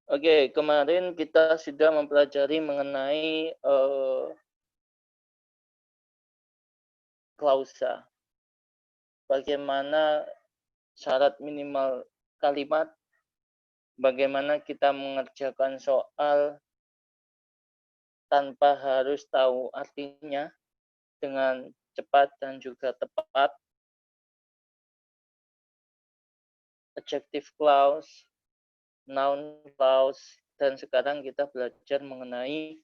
Oke, kemarin kita sudah mempelajari mengenai klausa. Bagaimana syarat minimal kalimat, bagaimana kita mengerjakan soal tanpa harus tahu artinya dengan cepat dan juga tepat, adjective clause, noun clause, dan sekarang kita belajar mengenai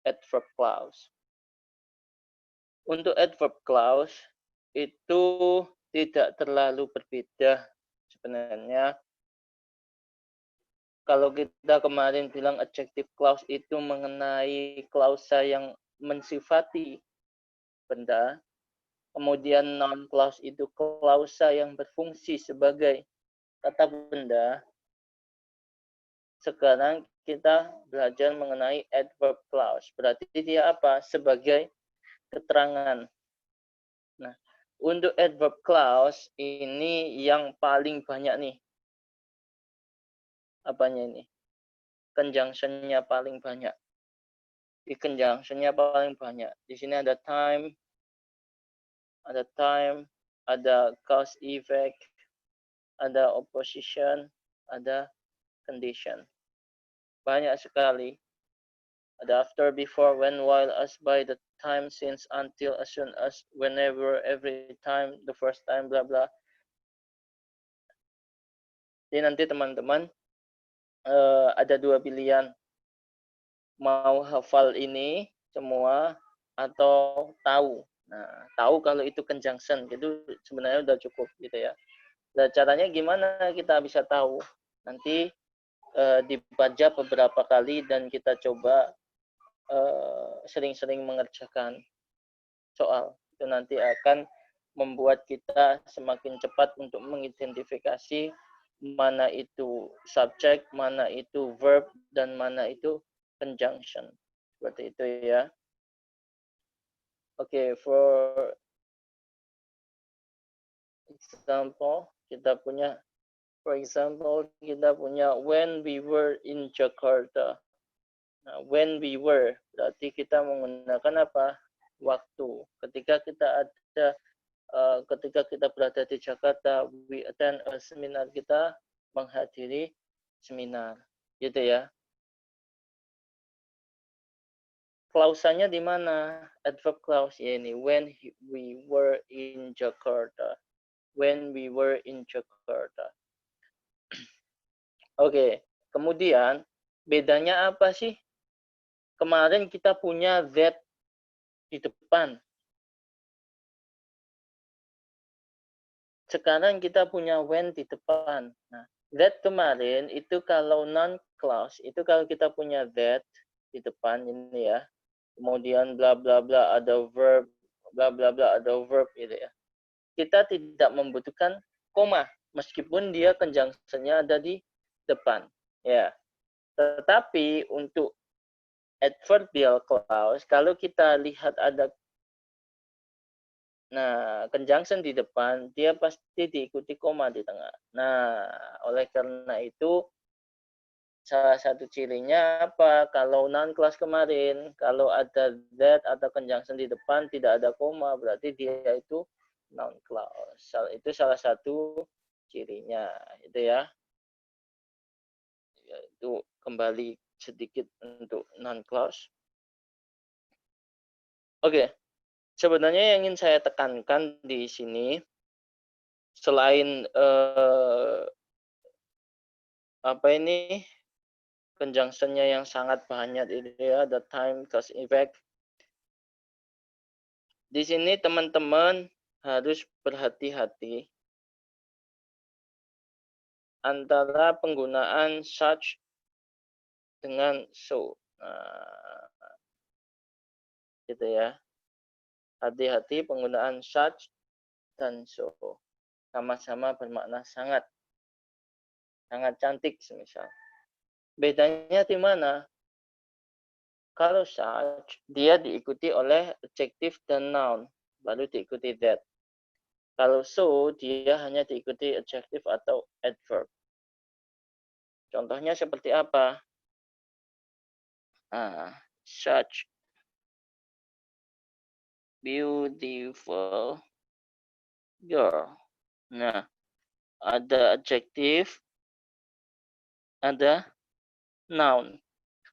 adverb clause. Untuk adverb clause itu tidak terlalu berbeda sebenarnya. Kalau kita kemarin bilang adjective clause itu mengenai klausa yang mensifati benda, kemudian noun clause itu klausa yang berfungsi sebagai kata benda. Sekarang kita belajar mengenai adverb clause. Berarti dia apa? Sebagai keterangan. Nah, untuk adverb clause ini yang paling banyak nih. Apanya ini? Conjunction-nya paling banyak. Di conjunction-nya paling banyak. Di sini ada time, ada cause effect, ada opposition, ada condition. Banyak sekali. Ada after, before, when, while, as, by, the time, since, until, as soon as, whenever, every time, the first time, bla bla. Jadi nanti teman-teman ada dua pilihan. Mau hafal ini semua atau tahu. Nah, tahu kalau itu conjunction itu sebenarnya udah cukup gitu ya. Nah, caranya gimana kita bisa tahu? Nanti dibaca beberapa kali dan kita coba sering-sering mengerjakan soal. Itu nanti akan membuat kita semakin cepat untuk mengidentifikasi mana itu subjek, mana itu verb, dan mana itu conjunction. Seperti itu ya. Oke, for example, kita punya when we were in Jakarta. Nah, when we were berarti kita menggunakan apa? Waktu. Ketika kita berada di Jakarta, we attend a seminar, kita menghadiri seminar. Gitu ya. Klausanya di mana? Adverb clause ya ini. When we were in Jakarta. When we were in Jakarta. Oke, kemudian bedanya apa sih? Kemarin kita punya that di depan. Sekarang kita punya when di depan. Nah, that kemarin itu kalau non clause, itu kalau kita punya that di depan ini ya. Kemudian bla bla bla ada verb, bla bla bla ada verb gitu ya. Kita tidak membutuhkan koma meskipun dia conjunction-nya ada di depan. Ya. Tetapi untuk adverbial clause, kalau kita lihat ada conjunction di depan, dia pasti diikuti koma di tengah. Nah, oleh karena itu, salah satu cirinya apa? Kalau non-clause kemarin, kalau ada that atau conjunction di depan, tidak ada koma, berarti dia itu non-clause. Itu salah satu cirinya, itu ya. Itu kembali sedikit untuk non-clause. Oke, sebenarnya yang ingin saya tekankan di sini, selain conjunction-nya yang sangat banyak itu ya, the time, cause effect. Di sini teman-teman harus berhati-hati antara penggunaan such dengan so. Nah, gitu ya. Hati-hati penggunaan such dan so. Sama-sama bermakna sangat. Sangat cantik semisal. Bedanya di mana? Kalau such, dia diikuti oleh adjective dan noun. Baru diikuti that. Kalau so, dia hanya diikuti adjective atau adverb. Contohnya seperti apa? Such beautiful girl. Nah, ada adjektif, ada noun.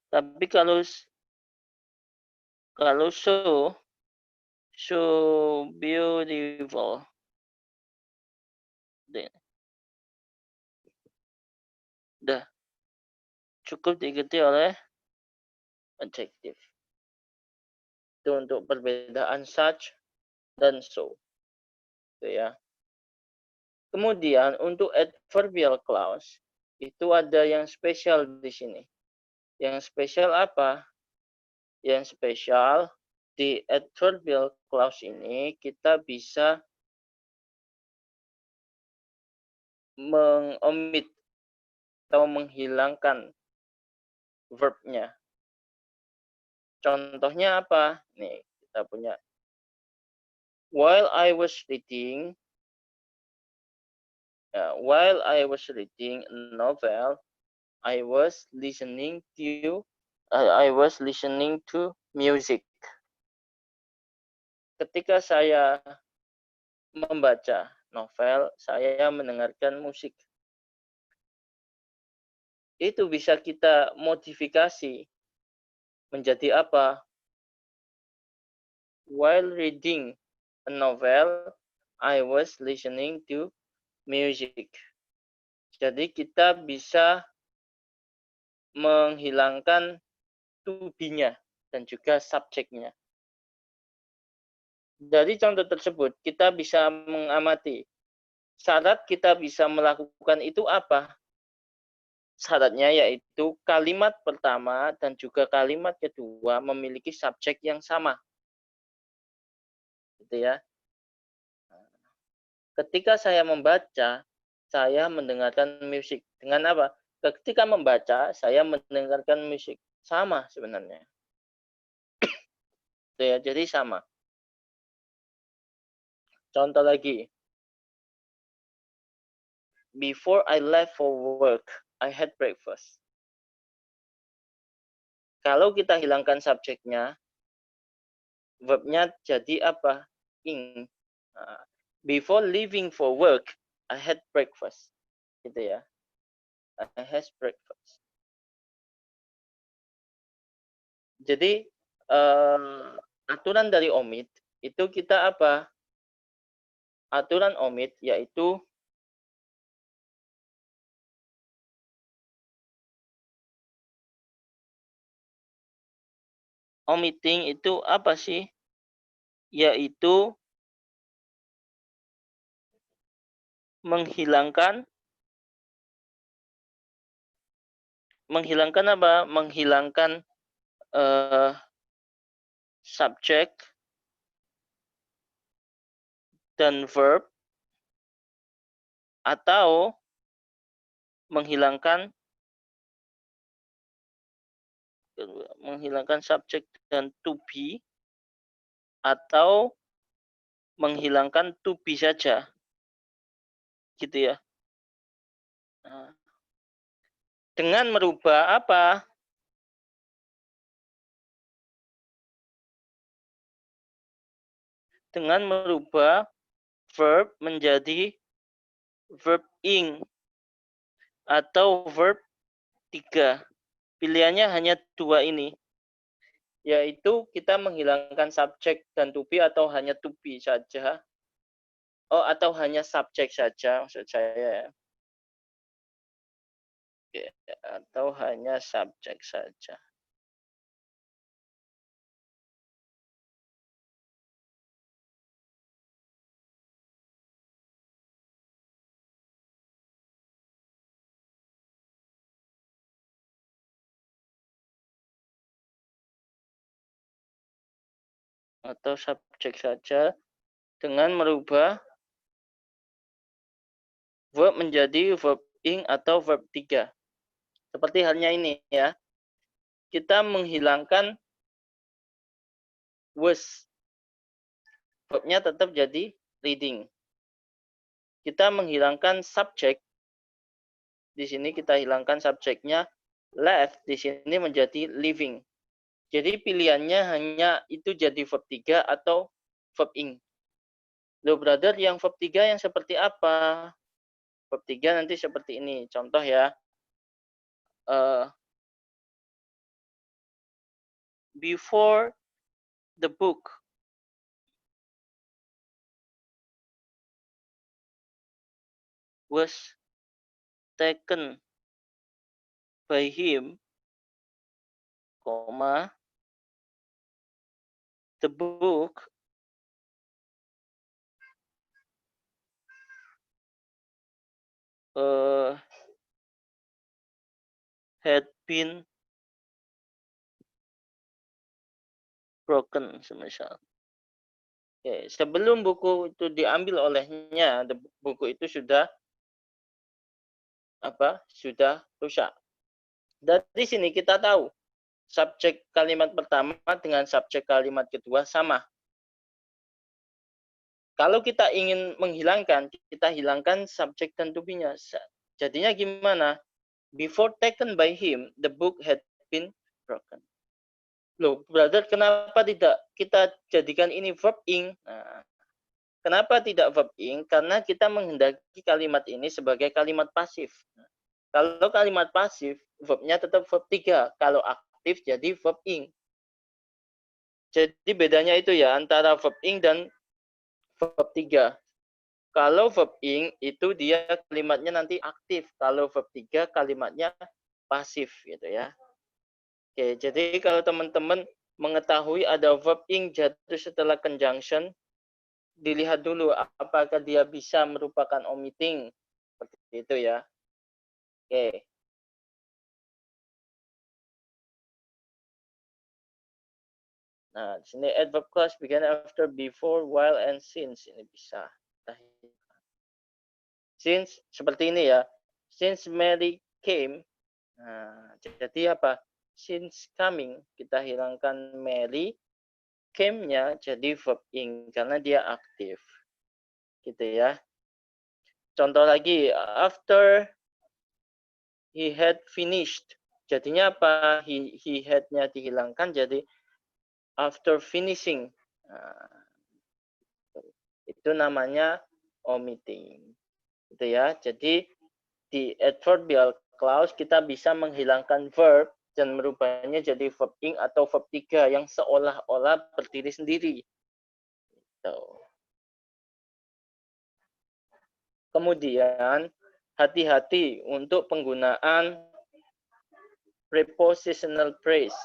Tapi kalau so beautiful, dah cukup diikuti oleh adjektif. Itu untuk perbedaan such dan so. Itu ya. Kemudian untuk adverbial clause itu ada yang spesial di sini. Yang spesial apa? Yang spesial di adverbial clause ini kita bisa mengomit atau menghilangkan verbnya. Contohnya apa? Nih, kita punya while I was reading a novel, I was listening to music. Ketika saya membaca novel, saya mendengarkan musik. Itu bisa kita modifikasi menjadi apa? While reading a novel, I was listening to music. Jadi kita bisa menghilangkan to be-nya dan juga subjeknya. Dari contoh tersebut, kita bisa mengamati syarat kita bisa melakukan itu apa? Syaratnya yaitu kalimat pertama dan juga kalimat kedua memiliki subjek yang sama. Gitu ya. Ketika saya membaca, saya mendengarkan musik. Dengan apa? Ketika membaca, saya mendengarkan musik. Sama sebenarnya. Gitu ya, jadi sama. Contoh lagi. Before I left for work, I had breakfast. Kalau kita hilangkan subjeknya, verbnya jadi apa? Ing. Before leaving for work, I had breakfast. Gitu ya. I had breakfast. Jadi aturan dari omit itu kita apa? Aturan omit yaitu omitting itu apa sih? Yaitu menghilangkan apa? Menghilangkan subjek dan verb atau menghilangkan subjek dan to be atau menghilangkan to be saja. Gitu ya. Dengan merubah apa? Dengan merubah verb menjadi verb ing atau verb 3. Pilihannya hanya 2 ini. Yaitu kita menghilangkan subjek dan to be atau hanya to be saja. Atau hanya subjek saja maksud saya. Atau hanya subjek saja. Atau subjek saja dengan merubah verb menjadi verb ing atau verb 3. Seperti halnya ini ya. Kita menghilangkan was. Verbnya tetap jadi reading. Kita menghilangkan subjek di sini kita hilangkan subjeknya. Left di sini menjadi living. Jadi pilihannya hanya itu jadi verb 3 atau verb ing. Loh brother, yang verb 3 yang seperti apa? Verb 3 nanti seperti ini. Contoh ya. Before the book was taken by him, the book had been broken, semisal. Oke, sebelum buku itu diambil olehnya, buku itu sudah sudah rusak. Dari sini kita tahu subjek kalimat pertama dengan subjek kalimat kedua sama. Kalau kita ingin menghilangkan, kita hilangkan subjek dan to be-nya. Jadinya gimana? Before taken by him, the book had been broken. Loh, brother, kenapa tidak kita jadikan ini verb ing? Nah, kenapa tidak verb ing? Karena kita menghendaki kalimat ini sebagai kalimat pasif. Nah, kalau kalimat pasif, verbnya tetap verb 3. Kalau aktif jadi verb ing. Jadi bedanya itu ya antara verb ing dan verb 3. Kalau verb ing itu dia kalimatnya nanti aktif. Kalau verb 3 kalimatnya pasif gitu ya. Oke, jadi kalau teman-teman mengetahui ada verb ing jatuh setelah conjunction, dilihat dulu apakah dia bisa merupakan omitting. Seperti itu ya. Oke. Nah, di sini adverb clause begin after, before, while, and since. Ini bisa. Since, seperti ini ya. Since Mary came. Nah, jadi apa? Since coming, kita hilangkan Mary. Came-nya jadi verb ing, karena dia aktif. Gitu ya. Contoh lagi, after he had finished. Jadinya apa? He had-nya dihilangkan, jadi after finishing. Nah, itu namanya omitting. Gitu ya. Jadi di adverbial clause kita bisa menghilangkan verb dan merubahnya jadi verb ing atau verb 3 yang seolah-olah berdiri sendiri. Gitu. Kemudian hati-hati untuk penggunaan prepositional phrase.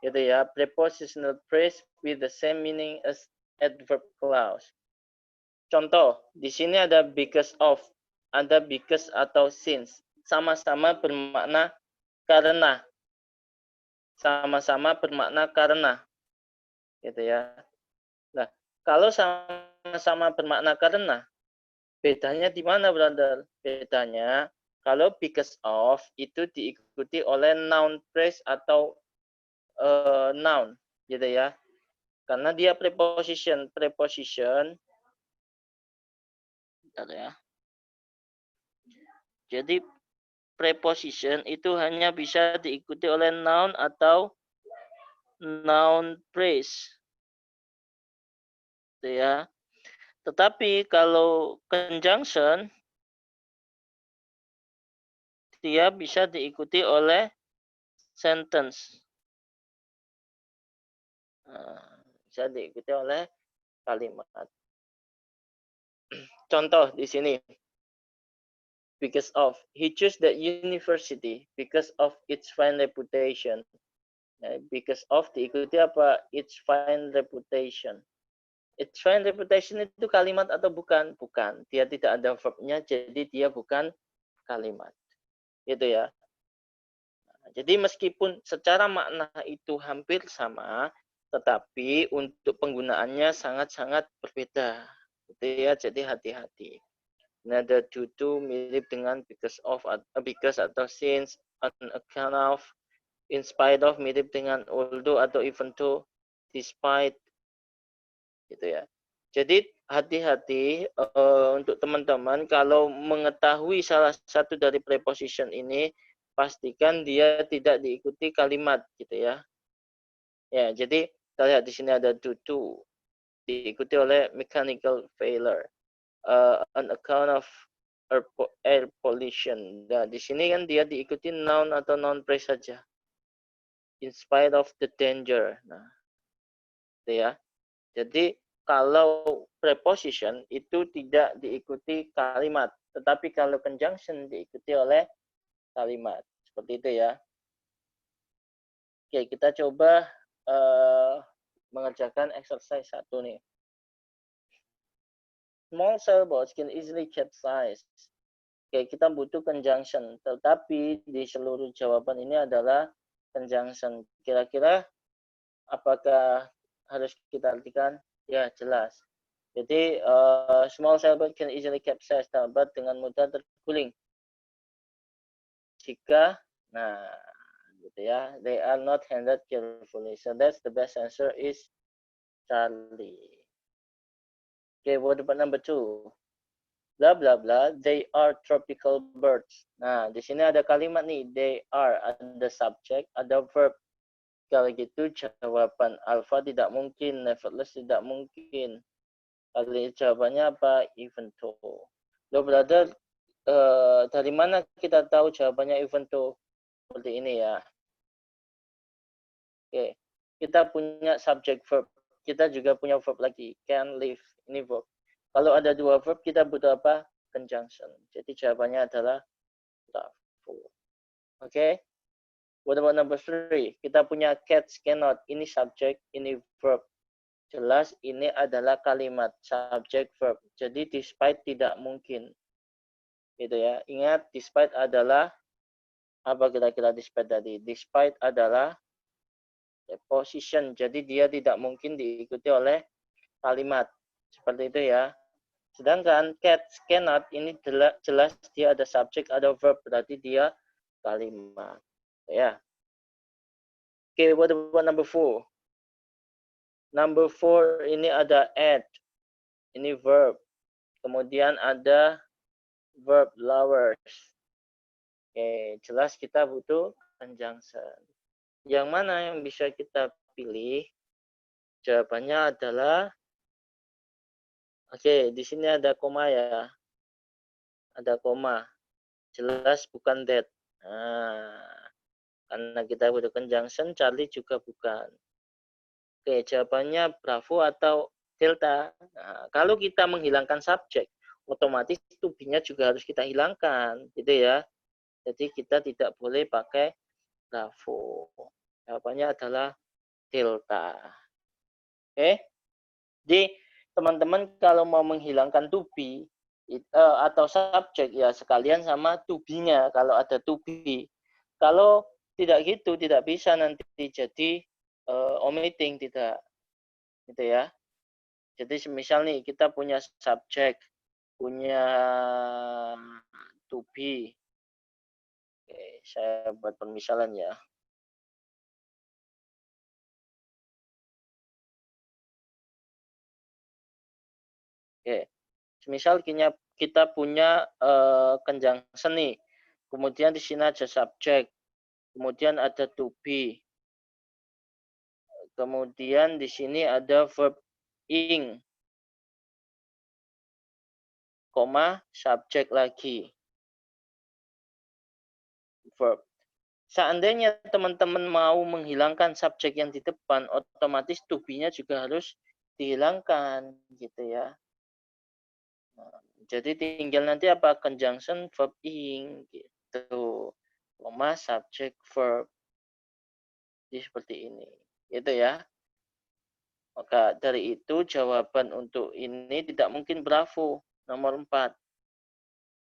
Gitu ya, prepositional phrase with the same meaning as adverb clause. Contoh, di sini ada because of, ada because atau since. Sama-sama bermakna karena. Sama-sama bermakna karena. Gitu ya. Nah, kalau sama-sama bermakna karena, bedanya di mana, brother? Bedanya, kalau because of itu diikuti oleh noun phrase atau noun, gitu ya. Karena dia preposition, ya. Jadi preposition itu hanya bisa diikuti oleh noun atau noun phrase, gitu ya. Tetapi kalau conjunction dia bisa diikuti oleh sentence. Nah, bisa diikuti oleh kalimat. Contoh di sini. Because of, he chose that university because of its fine reputation. Nah, because of diikuti apa? Its fine reputation. Its fine reputation itu kalimat atau bukan? Bukan. Dia tidak ada verbnya, jadi dia bukan kalimat. Gitu ya. Nah, jadi meskipun secara makna itu hampir sama, tetapi untuk penggunaannya sangat-sangat berbeda. Gitu ya, jadi hati-hati. Nada to mirip dengan because of, because atau since, on account of, in spite of mirip dengan although atau even though, despite, gitu ya. Jadi hati-hati untuk teman-teman kalau mengetahui salah satu dari preposition ini, pastikan dia tidak diikuti kalimat gitu ya. Ya, jadi kita lihat di sini ada due to diikuti oleh mechanical failure on account of air pollution. Nah, di sini kan dia diikuti noun atau noun phrase saja. In spite of the danger. Nah, itu ya. Jadi kalau preposition itu tidak diikuti kalimat, tetapi kalau conjunction diikuti oleh kalimat. Seperti itu ya. Oke, kita coba mengerjakan exercise 1 nih. Small sailboats can easily capsize. Oke, kita butuh conjunction, tetapi di seluruh jawaban ini adalah conjunction. Kira-kira apakah harus kita artikan? Ya, jelas. Jadi, small sailboat can easily capsize, dapat dengan mudah terguling. Jika, nah, gitu ya, they are not handled carefully. So that's the best answer is Charlie. Okay, what about number 2? Blah blah blah, they are tropical birds. Nah, di sini ada kalimat nih, they are, ada subject, ada verb. Kalau gitu jawaban alpha tidak mungkin, nevertheless tidak mungkin. Kali jawabannya apa? Even though. Loh brother, dari mana kita tahu jawabannya even though? Seperti ini ya. Oke, kita punya subject verb. Kita juga punya verb lagi, can, live. Ini verb. Kalau ada dua verb, kita butuh apa? Conjunction. Jadi jawabannya adalah bravo. Oke. What about number 3? Kita punya cats, cannot. Ini subject, ini verb. Jelas ini adalah kalimat subject verb. Jadi despite tidak mungkin. Gitu ya. Ingat despite adalah apa kira-kira despite tadi? Despite adalah preposition. Jadi dia tidak mungkin diikuti oleh kalimat. Seperti itu ya. Sedangkan cats, cannot ini jelas dia ada subject, ada verb, berarti dia kalimat. Ya. Oke, what about number 4? Number 4 ini ada add. Ini verb. Kemudian ada verb lovers. Oke, jelas kita butuh conjunction. Yang mana yang bisa kita pilih? Jawabannya adalah oke, di sini ada koma ya. Ada koma. Jelas bukan that. Nah, karena kita butuh conjunction, Charlie juga bukan. Oke, jawabannya bravo atau delta. Nah, kalau kita menghilangkan subjek, otomatis to be-nya juga harus kita hilangkan, gitu ya. Jadi kita tidak boleh pakai bravo. Jawabannya adalah delta. Oke. Jadi teman-teman kalau mau menghilangkan to be atau subjek ya sekalian sama to be-nya kalau ada to be. Kalau tidak gitu tidak bisa nanti jadi omitting tidak. Gitu ya. Jadi semisal nih kita punya subjek, punya to be. Oke, saya buat permisalan ya. Oke. Misal kita punya conjunction nih. Kemudian di sini ada subjek. Kemudian ada to be. Kemudian di sini ada verb ing. Koma subjek lagi. Verb. Seandainya teman-teman mau menghilangkan subjek yang di depan, otomatis to be-nya juga harus dihilangkan gitu ya. Jadi tinggal nanti apa conjunction verb ing gitu. Koma subject verb. Jadi seperti ini. Gitu ya. Maka dari itu jawaban untuk ini tidak mungkin bravo nomor 4.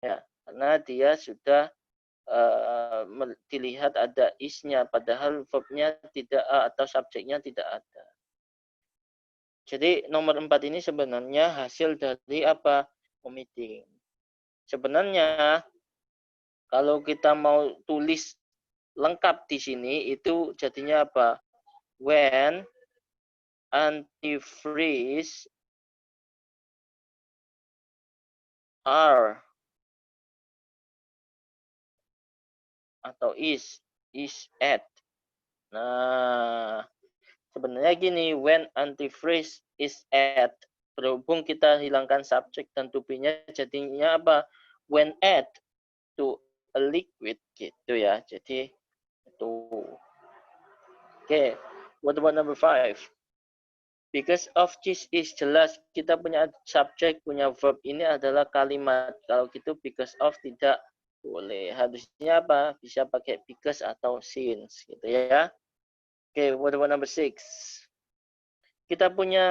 Ya, karena dia sudah dilihat ada is-nya padahal verb-nya tidak atau subjeknya tidak ada. Jadi nomor 4 ini sebenarnya hasil dari apa? Omitting. Sebenarnya kalau kita mau tulis lengkap di sini itu jadinya apa? When antifreeze are atau is at. Nah, sebenarnya gini, when antifreeze is at, berhubung kita hilangkan subjek dan to be-nya, jadinya apa? When add to a liquid gitu ya. Jadi itu. Oke, what about number 5? Because of this is jelas kita punya subjek, punya verb, ini adalah kalimat. Kalau gitu because of tidak boleh. Harusnya apa? Bisa pakai because atau since gitu ya. Oke, what about number 6? Kita punya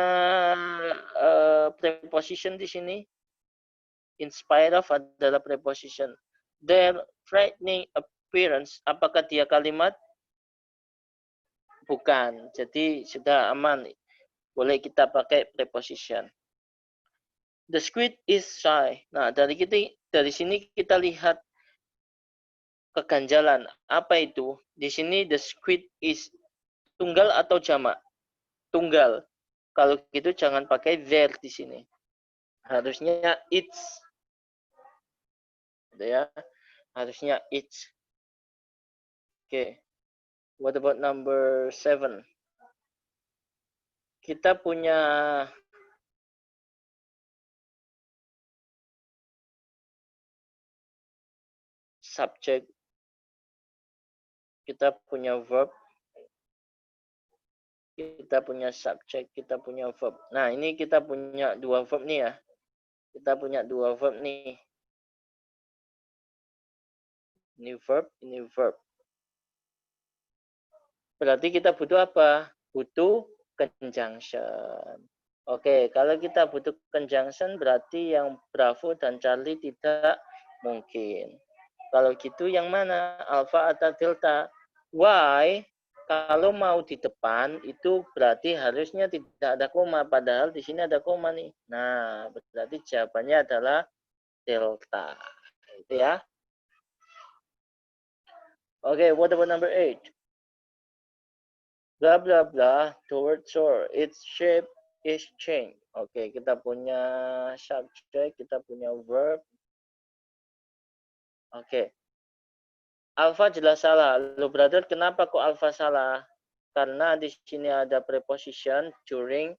preposition di sini. In spite of adalah preposition. Their frightening appearance, apakah dia kalimat? Bukan. Jadi sudah aman. Boleh kita pakai preposition. The squid is shy. Nah, dari sini kita lihat keganjalan. Apa itu? Di sini the squid is tunggal atau jamak? Tunggal. Kalau gitu jangan pakai there di sini. Harusnya it's. Ya. Harusnya it's. Oke. What about number 7? Kita punya subjek, kita punya verb, kita punya subjek, kita punya verb. Nah, ini kita punya dua verb nih ya. Kita punya dua verb nih. Ini verb, ini verb. Berarti kita butuh apa? Butuh conjunction. Oke, kalau kita butuh conjunction berarti yang Bravo dan Charlie tidak mungkin. Kalau gitu yang mana? Alpha atau delta? Why? Kalau mau di depan itu berarti harusnya tidak ada koma. Padahal di sini ada koma nih. Nah, berarti jawabannya adalah delta. Itu ya. Oke, what about number 8? Blah blah blah towards shore. Its shape is changed. Oke, kita punya subject, kita punya verb. Oke. Alpha jelas salah. Lo brother, kenapa kok alpha salah? Karena di sini ada preposition during,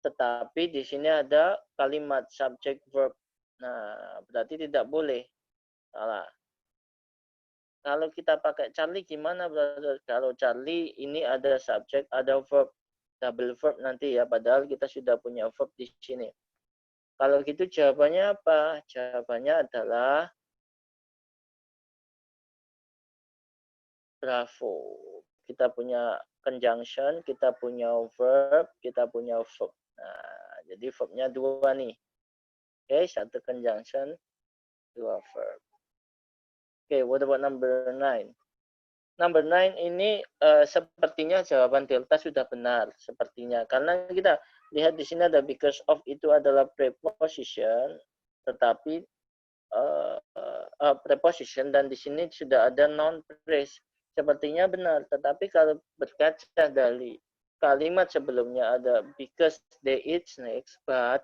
tetapi di sini ada kalimat subject verb. Nah, berarti tidak boleh. Salah. Kalau kita pakai Charlie gimana, brother? Kalau Charlie ini ada subject, ada verb, double verb nanti ya. Padahal kita sudah punya verb di sini. Kalau gitu jawabannya apa? Jawabannya adalah Bravo. Kita punya conjunction, kita punya verb, kita punya verb. Nah, jadi verbnya dua nih. Oke, satu conjunction, dua verb. Oke, what about number 9? Number 9 ini sepertinya jawaban delta sudah benar, sepertinya. Karena kita lihat di sini ada because of itu adalah preposition, tetapi preposition dan di sini sudah ada non phrase. Sepertinya benar, tetapi kalau berkaca dari kalimat sebelumnya ada because they eat snakes, but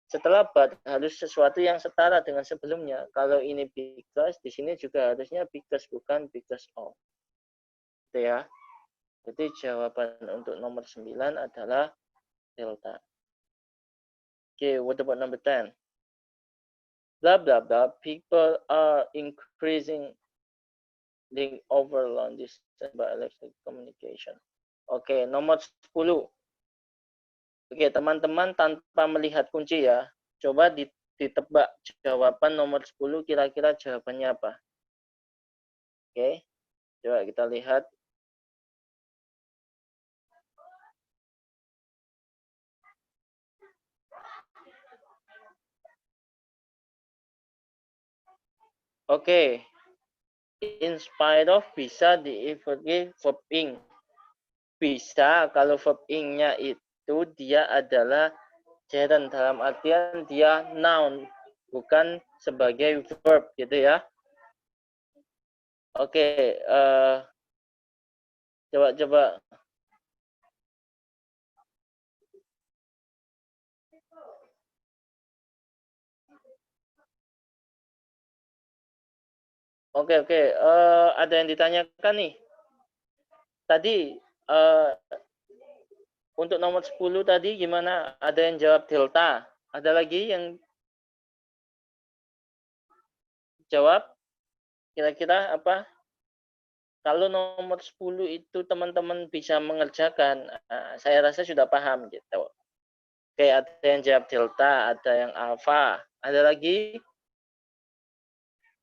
setelah but harus sesuatu yang setara dengan sebelumnya. Kalau ini because, di sini juga harusnya because, bukan because of. Itu ya. Jadi jawaban untuk nomor 9 adalah delta. Oke, what about number 10? Blah blah blah, people are increasing link over long distance by electric communication. Oke, nomor 10. Oke, teman-teman tanpa melihat kunci ya, coba ditebak jawaban nomor 10 kira-kira jawabannya apa. Oke, coba kita lihat. Oke, in spite of bisa diikuti verb ing. Bisa kalau verb ing-nya itu dia adalah gerund, dalam artian dia noun, bukan sebagai verb gitu ya. Oke, coba. Oke, oke. Ada yang ditanyakan nih. Tadi untuk nomor 10 tadi gimana? Ada yang jawab delta. Ada lagi yang jawab kira-kira apa? Kalau nomor 10 itu teman-teman bisa mengerjakan, saya rasa sudah paham gitu. Oke, ada yang jawab delta, ada yang alpha. Ada lagi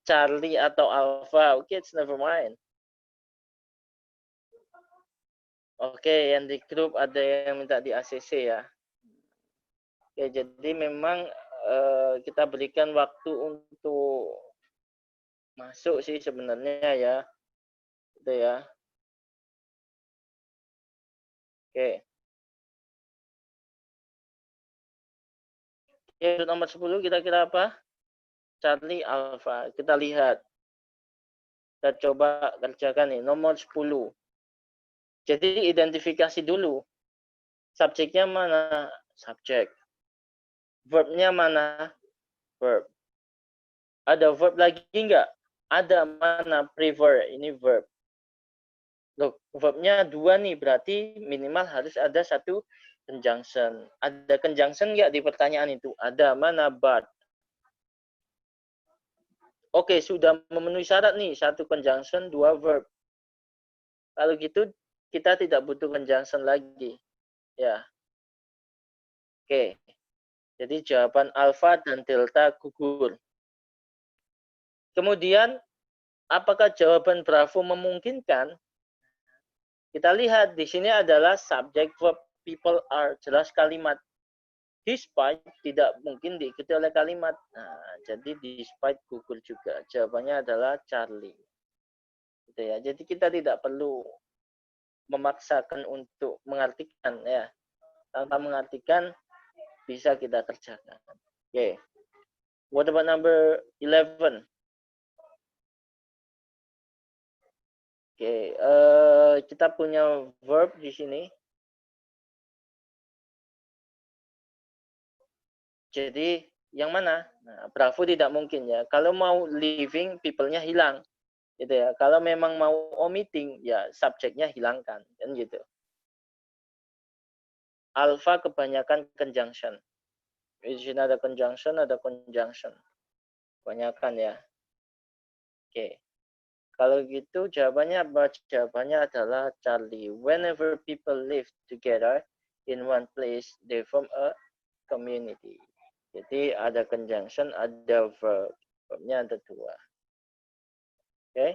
Charlie atau alpha. Oke, it's never mind. Oke, yang di grup ada yang minta di ACC ya. Oke, jadi memang kita berikan waktu untuk masuk sih sebenarnya ya. Gitu ya. Oke. Oke, nomor 10 kira-kira apa? Charlie Alpha. Kita lihat. Kita coba kerjakan nih. Nomor 10. Jadi identifikasi dulu. Subjeknya mana? Subjek. Verbnya mana? Verb. Ada verb lagi enggak? Ada, mana? Prefer. Ini verb. Loh, verbnya 2 nih. Berarti minimal harus ada satu conjunction. Ada conjunction enggak di pertanyaan itu? Ada. Mana? But. Oke, sudah memenuhi syarat nih. Satu conjunction, 2 verb. Kalau gitu, kita tidak butuh conjunction lagi. Ya. Oke. Jadi jawaban alpha dan delta gugur. Kemudian, apakah jawaban Bravo memungkinkan? Kita lihat di sini adalah subject verb people are, jelas kalimat. Despite tidak mungkin diikuti oleh kalimat. Nah, jadi despite gugur juga. Jawabannya adalah Charlie. Gitu ya. Jadi kita tidak perlu memaksakan untuk mengartikan ya. Tanpa mengartikan bisa kita kerjakan. Oke. What about number 11? Oke, kita punya verb di sini. Jadi yang mana? Nah, Bravo tidak mungkin ya. Kalau mau leaving, people-nya hilang. Gitu ya. Kalau memang mau omitting, ya subjeknya hilangkan. Kan gitu. Alpha kebanyakan conjunction. Di sini ada conjunction, ada conjunction. Kebanyakan ya. Oke. Kalau gitu jawabannya apa? Jawabannya adalah Charlie. Whenever people live together in one place, they form a community. Jadi ada conjunction, ada verb. Verbnya ada 2. Okay.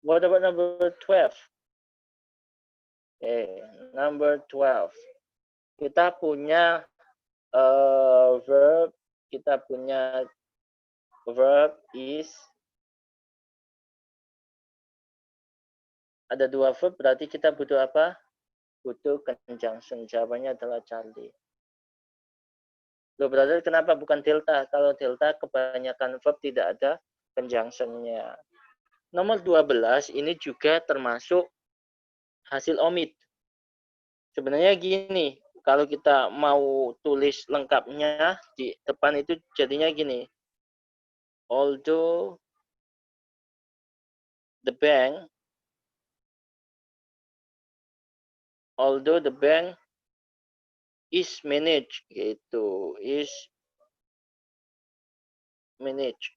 What about number 12? Okay, number 12. Kita punya verb, kita punya verb is, ada 2 verb, berarti kita butuh apa? Butuh conjunction. Jawabannya adalah Charlie. Loh, brother, kenapa bukan delta? Kalau delta kebanyakan verb tidak ada conjunction-nya. Nomor 12 ini juga termasuk hasil omit. Sebenarnya gini, kalau kita mau tulis lengkapnya di depan itu jadinya gini. Although the bank is managed, gitu, is managed.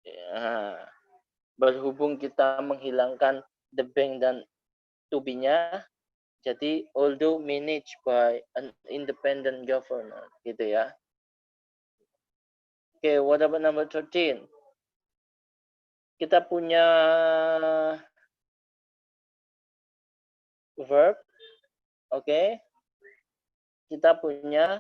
Ya, berhubung kita menghilangkan the bank dan to be-nya, jadi although managed by an independent governor, gitu ya. Oke, what about number 13? Kita punya verb, oke. Kita punya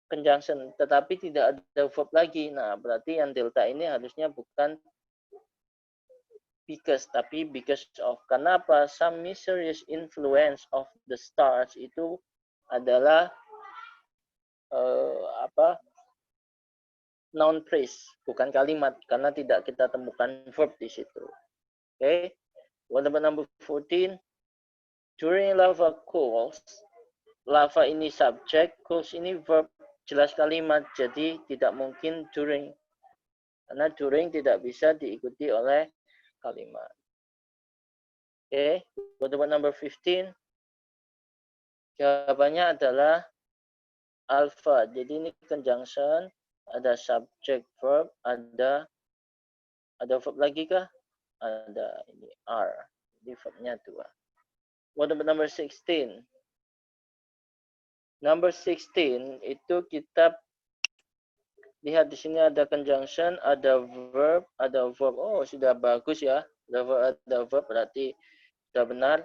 conjunction, tetapi tidak ada verb lagi. Nah, berarti yang delta ini harusnya bukan because, tapi because of. Kenapa? Some mysterious influence of the stars itu adalah noun phrase, bukan kalimat, karena tidak kita temukan verb di situ. Okay. What about number 14? During lava cools, lava ini subjek, cools ini verb, jelas kalimat, jadi tidak mungkin during. Karena during tidak bisa diikuti oleh kalimat. Oke, what about number 15? Jawabannya adalah alpha. Jadi ini conjunction, ada subject verb, ada verb lagi kah? Ada ini are. Jadi verbnya 2. What about number 16? Number 16 itu kita lihat di sini ada conjunction, ada verb, Oh, sudah bagus ya. Ada verb berarti sudah benar.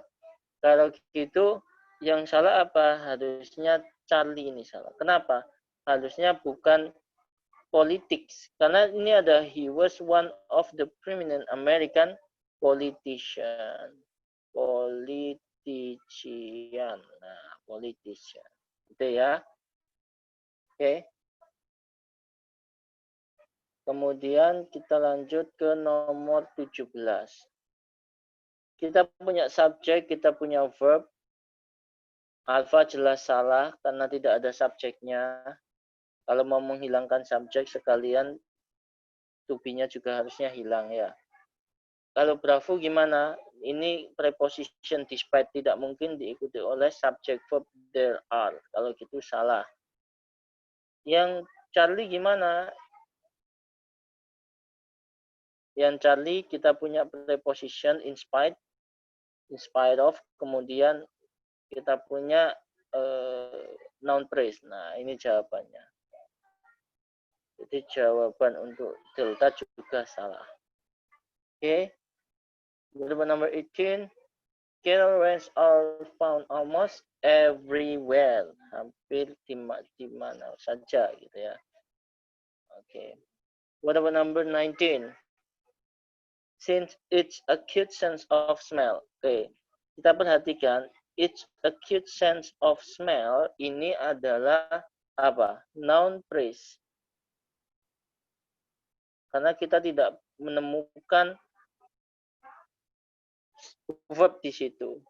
Kalau gitu yang salah apa? Harusnya Charlie ini salah. Kenapa? Harusnya bukan politics. Karena ini ada he was one of the prominent American politician. Politician. Nah, politician. Itu ya. Oke. Kemudian kita lanjut ke nomor 17. Kita punya subjek, kita punya verb. Alpha jelas salah karena tidak ada subjeknya. Kalau mau menghilangkan subjek sekalian, to be-nya juga harusnya hilang ya. Kalau Bravo gimana? Ini preposition despite tidak mungkin diikuti oleh subject verb there are. Kalau gitu salah. Yang Charlie gimana? Yang Charlie kita punya preposition in spite of, kemudian kita punya noun phrase. Nah, ini jawabannya. Jadi jawaban untuk delta juga salah. Oke. Number 18. Carol rains are found almost everywhere. Hampir di mana saja gitu ya. Oke. What about number 19? Since it's a cute sense of smell. Oke. Kita perhatikan it's a cute sense of smell ini adalah apa? Noun phrase. Karena kita tidak menemukan verb di situ.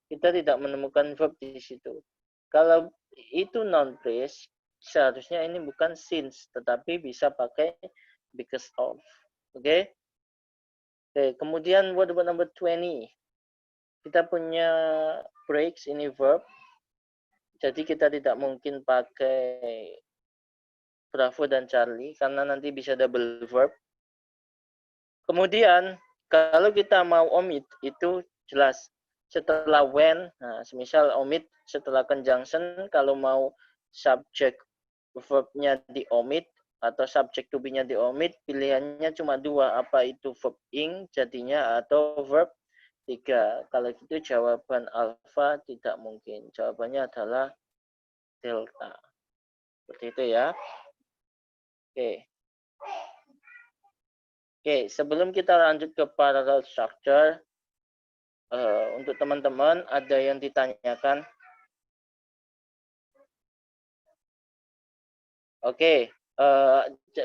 Kita tidak menemukan verb di situ. Kalau itu noun phrase, seharusnya ini bukan since, tetapi bisa pakai because of. Oke? Oke, kemudian what about number 20? Kita punya breaks, ini verb. Jadi kita tidak mungkin pakai Bravo dan Charlie, karena nanti bisa double verb. Kemudian, kalau kita mau omit, itu jelas. Setelah when, nah, semisal omit setelah conjunction, kalau mau subject verb-nya di omit, atau subject to be-nya di omit, pilihannya cuma 2, apa itu verb ing jadinya atau verb 3. Kalau gitu jawaban alpha tidak mungkin. Jawabannya adalah delta. Seperti itu ya. Oke. Oke, sebelum kita lanjut ke parallel structure, untuk teman-teman ada yang ditanyakan? Oke,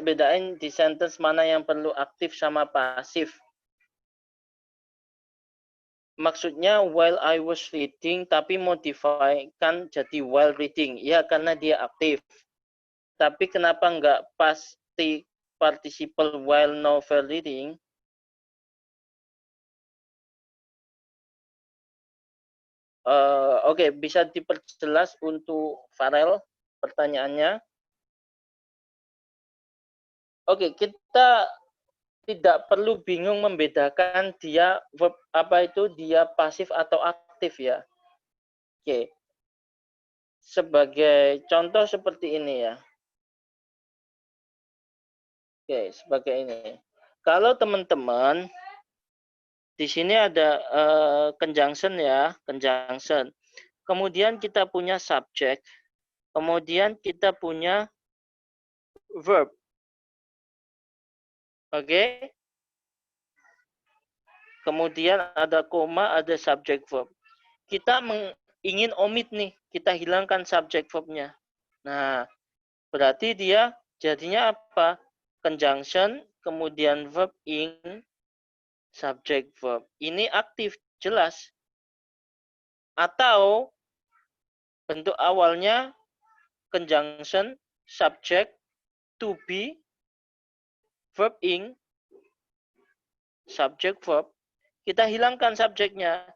bedain di sentence mana yang perlu aktif sama pasif. Maksudnya while I was reading, tapi modify kan jadi while reading. Ya, karena dia aktif. Tapi kenapa nggak pasti participle while novel reading? Oke, bisa diperjelas untuk Farel pertanyaannya? Oke, kita tidak perlu bingung membedakan dia verb apa itu dia pasif atau aktif ya. Oke. Sebagai contoh seperti ini ya. Oke, sebagai ini. Kalau teman-teman di sini ada conjunction ya, conjunction. Kemudian kita punya subject, kemudian kita punya verb. Oke. Kemudian ada koma, ada subject verb. Kita ingin omit nih, kita hilangkan subject verb-nya. Nah, berarti dia jadinya apa? Conjunction, kemudian verb ing, subject verb. Ini aktif, jelas. Atau bentuk awalnya conjunction, subject, to be, verb ing, subject verb, kita hilangkan subjeknya.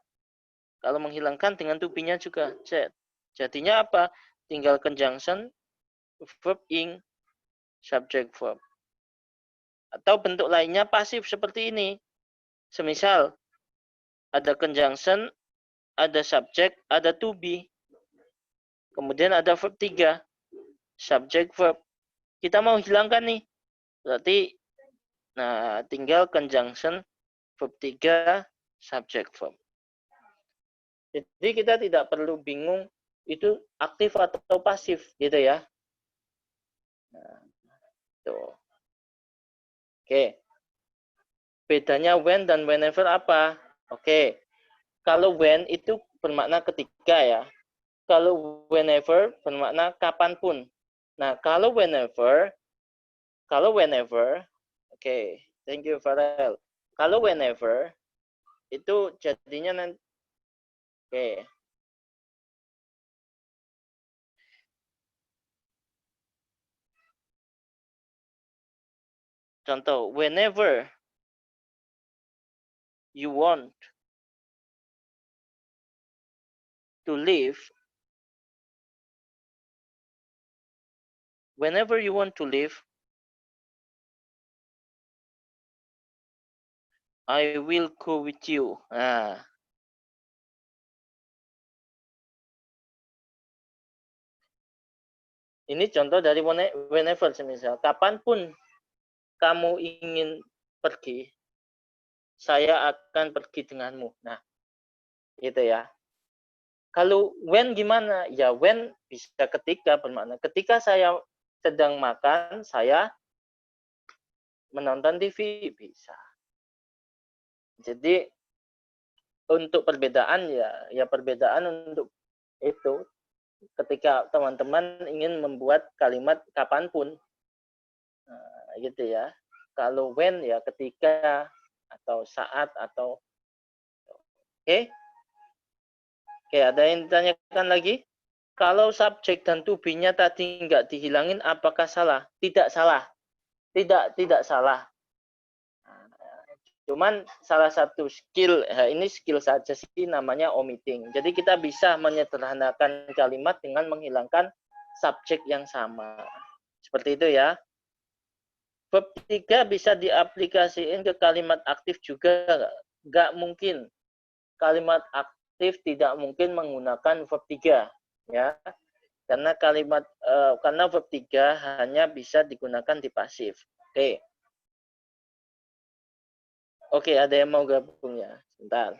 Kalau menghilangkan dengan to be-nya juga Z. Jadinya apa? Tinggal conjunction verb ing, subject verb. Atau bentuk lainnya pasif seperti ini. Semisal ada conjunction, ada subject, ada to be. Kemudian ada verb 3, subject verb. Kita mau hilangkan nih. Berarti nah tinggal conjunction verb 3, subject verb. Jadi kita tidak perlu bingung itu aktif atau pasif gitu ya. Nah, tuh. Oke. Bedanya when dan whenever apa? Oke. Kalau when itu bermakna ketika ya. Kalau whenever bermakna kapanpun. Nah, kalau whenever, oke, thank you Farel. Kalau whenever itu jadinya nanti, oke. Contoh, whenever you want to live, whenever you want to live, I will go with you. Nah, ini contoh dari whenever semisal. Kapanpun kamu ingin pergi, saya akan pergi denganmu. Nah, gitu ya. Kalau when gimana? Ya when bisa ketika bermakna ketika saya sedang makan, saya menonton TV bisa. Jadi untuk perbedaan ya perbedaan untuk itu ketika teman-teman ingin membuat kalimat kapanpun gitu ya. Kalau when ya ketika atau saat atau oke. Oke, ada yang ditanyakan lagi? Kalau subjek dan to be-nya tadi nggak dihilangin, apakah salah? Tidak salah. Tidak salah. Cuman salah satu skill, ini skill saja sih namanya omitting. Jadi kita bisa menyederhanakan kalimat dengan menghilangkan subjek yang sama. Seperti itu ya. Verb 3 bisa diaplikasikan ke kalimat aktif juga. Nggak mungkin. Kalimat aktif tidak mungkin menggunakan verb 3. Ya. Karena karena verb 3 hanya bisa digunakan di pasif. Oke. Oke, ada yang mau gabung ya? Sebentar.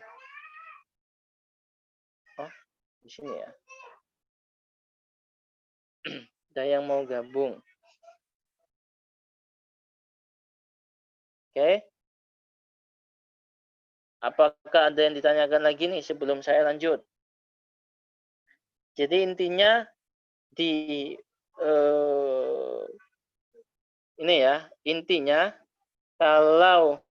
Oh, di sini ya. Ada yang mau gabung. Oke. Apakah ada yang ditanyakan lagi nih sebelum saya lanjut? Jadi intinya di ini ya, intinya kalau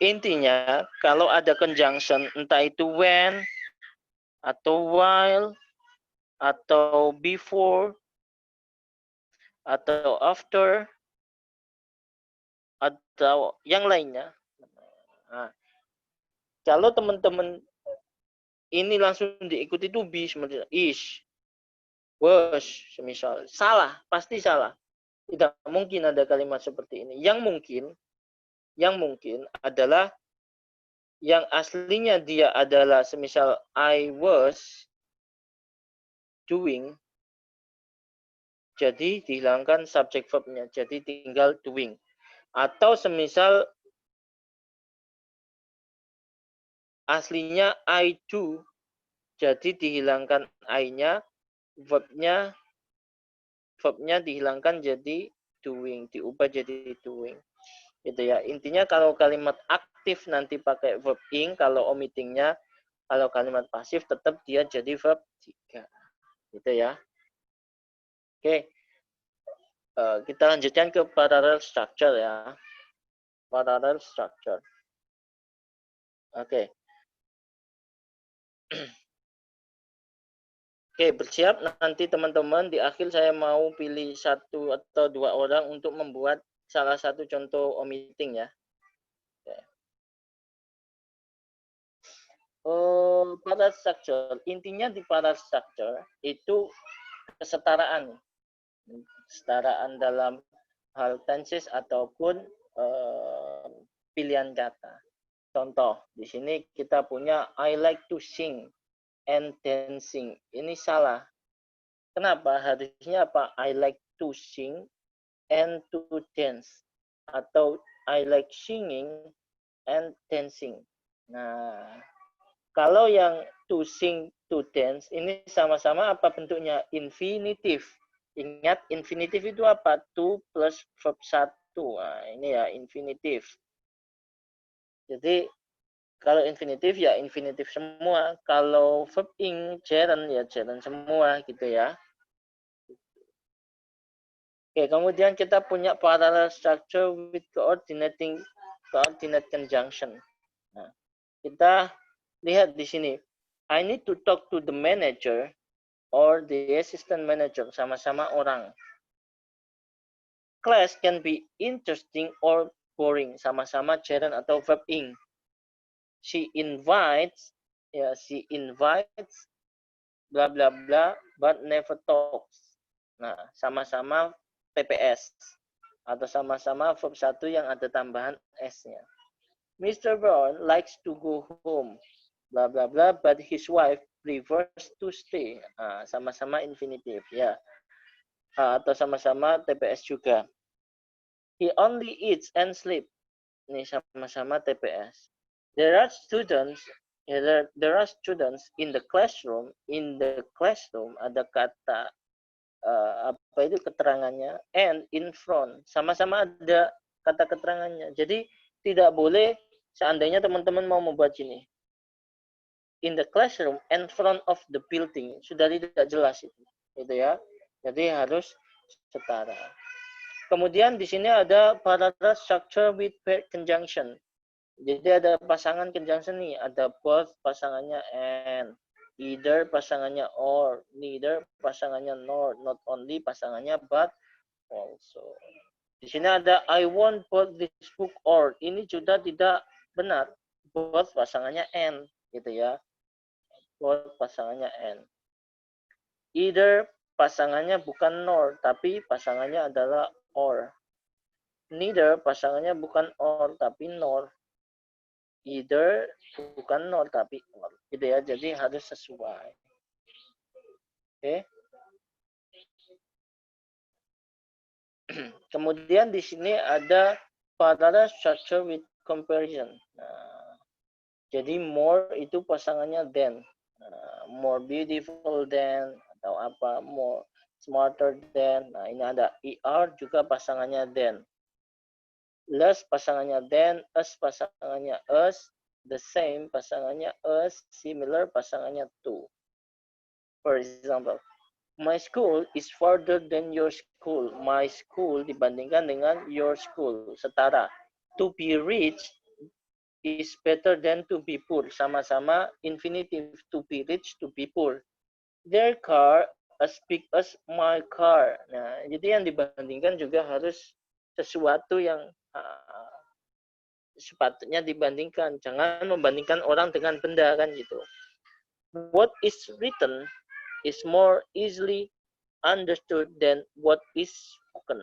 intinya kalau ada conjunction entah itu when atau while atau before atau after atau yang lainnya. Nah, kalau teman-teman ini langsung diikuti to be seperti is, was, semisal salah, pasti salah. Tidak mungkin ada kalimat seperti ini. Yang mungkin adalah yang aslinya dia adalah semisal I was doing, jadi dihilangkan subject verb-nya, jadi tinggal doing. Atau semisal aslinya I do, jadi dihilangkan I-nya, verb-nya dihilangkan jadi doing, diubah jadi doing. Gitu ya. Intinya kalau kalimat aktif nanti pakai verb ing, kalau omittingnya, kalau kalimat pasif tetap dia jadi verb 3. Gitu ya. Oke. Kita lanjutkan ke parallel structure ya. Parallel structure. Oke. Oke, bersiap nanti teman-teman di akhir saya mau pilih 1 atau 2 orang untuk membuat salah satu contoh omitting ya. Pada structure, intinya di pada structure itu kesetaraan. Kesetaraan dalam hal tenses ataupun pilihan kata. Contoh, di sini kita punya I like to sing and dancing. Ini salah. Kenapa? Harusnya apa? I like to sing and to dance. Atau I like singing and dancing. Nah, kalau yang to sing, to dance, ini sama-sama apa bentuknya? Infinitif. Ingat, infinitif itu apa? To plus verb 1. Nah, ini ya, infinitif. Jadi, kalau infinitif ya infinitif semua. Kalau verb ing, gerund ya gerund semua gitu ya. Oke, kemudian kita punya parallel structure with coordinate conjunction. Nah, kita lihat di sini. I need to talk to the manager or the assistant manager, sama-sama orang. Class can be interesting or boring, sama-sama gerund atau verb ing. She invites bla bla bla but never talks. Nah, sama-sama PPS atau sama-sama verb 1 yang ada tambahan S-nya. Mr. Brown likes to go home, bla bla bla, but his wife prefers to stay. Nah, sama-sama infinitif ya. Atau sama-sama TPS juga. He only eats and sleep. Ini sama-sama TPS. There are students in the classroom. In the classroom ada kata apa itu keterangannya, and in front sama-sama ada kata keterangannya. Jadi tidak boleh seandainya teman-teman mau membuat ini in the classroom and front of the building, sudah tidak jelas itu gitu ya. Jadi harus setara. Kemudian di sini ada parallel structure with paired conjunction. Jadi ada pasangan conjunction nih, ada both pasangannya and, either pasangannya or, neither pasangannya nor, not only pasangannya but also. Di sini ada I want both this book or, ini juga tidak benar. Both pasangannya and gitu ya. Both pasangannya and. Either pasangannya bukan nor tapi pasangannya adalah or. Neither pasangannya bukan or tapi nor. Either bukan nor tapi or gitu ya, jadi harus sesuai. Oke. Kemudian di sini ada parallel structure with comparison. Nah, jadi more itu pasangannya than, more beautiful than atau apa, more smarter than. Nah, ini ada er juga pasangannya than. Less pasangannya than, us pasangannya us, the same pasangannya us, similar pasangannya to. For example, my school is farther than your school. My school dibandingkan dengan your school, setara. To be rich is better than to be poor. Sama-sama infinitive, to be rich, to be poor. Their car as big as my car. Nah, jadi yang dibandingkan juga harus sesuatu yang sepatutnya dibandingkan. Jangan membandingkan orang dengan benda kan gitu. What is written is more easily understood than what is spoken.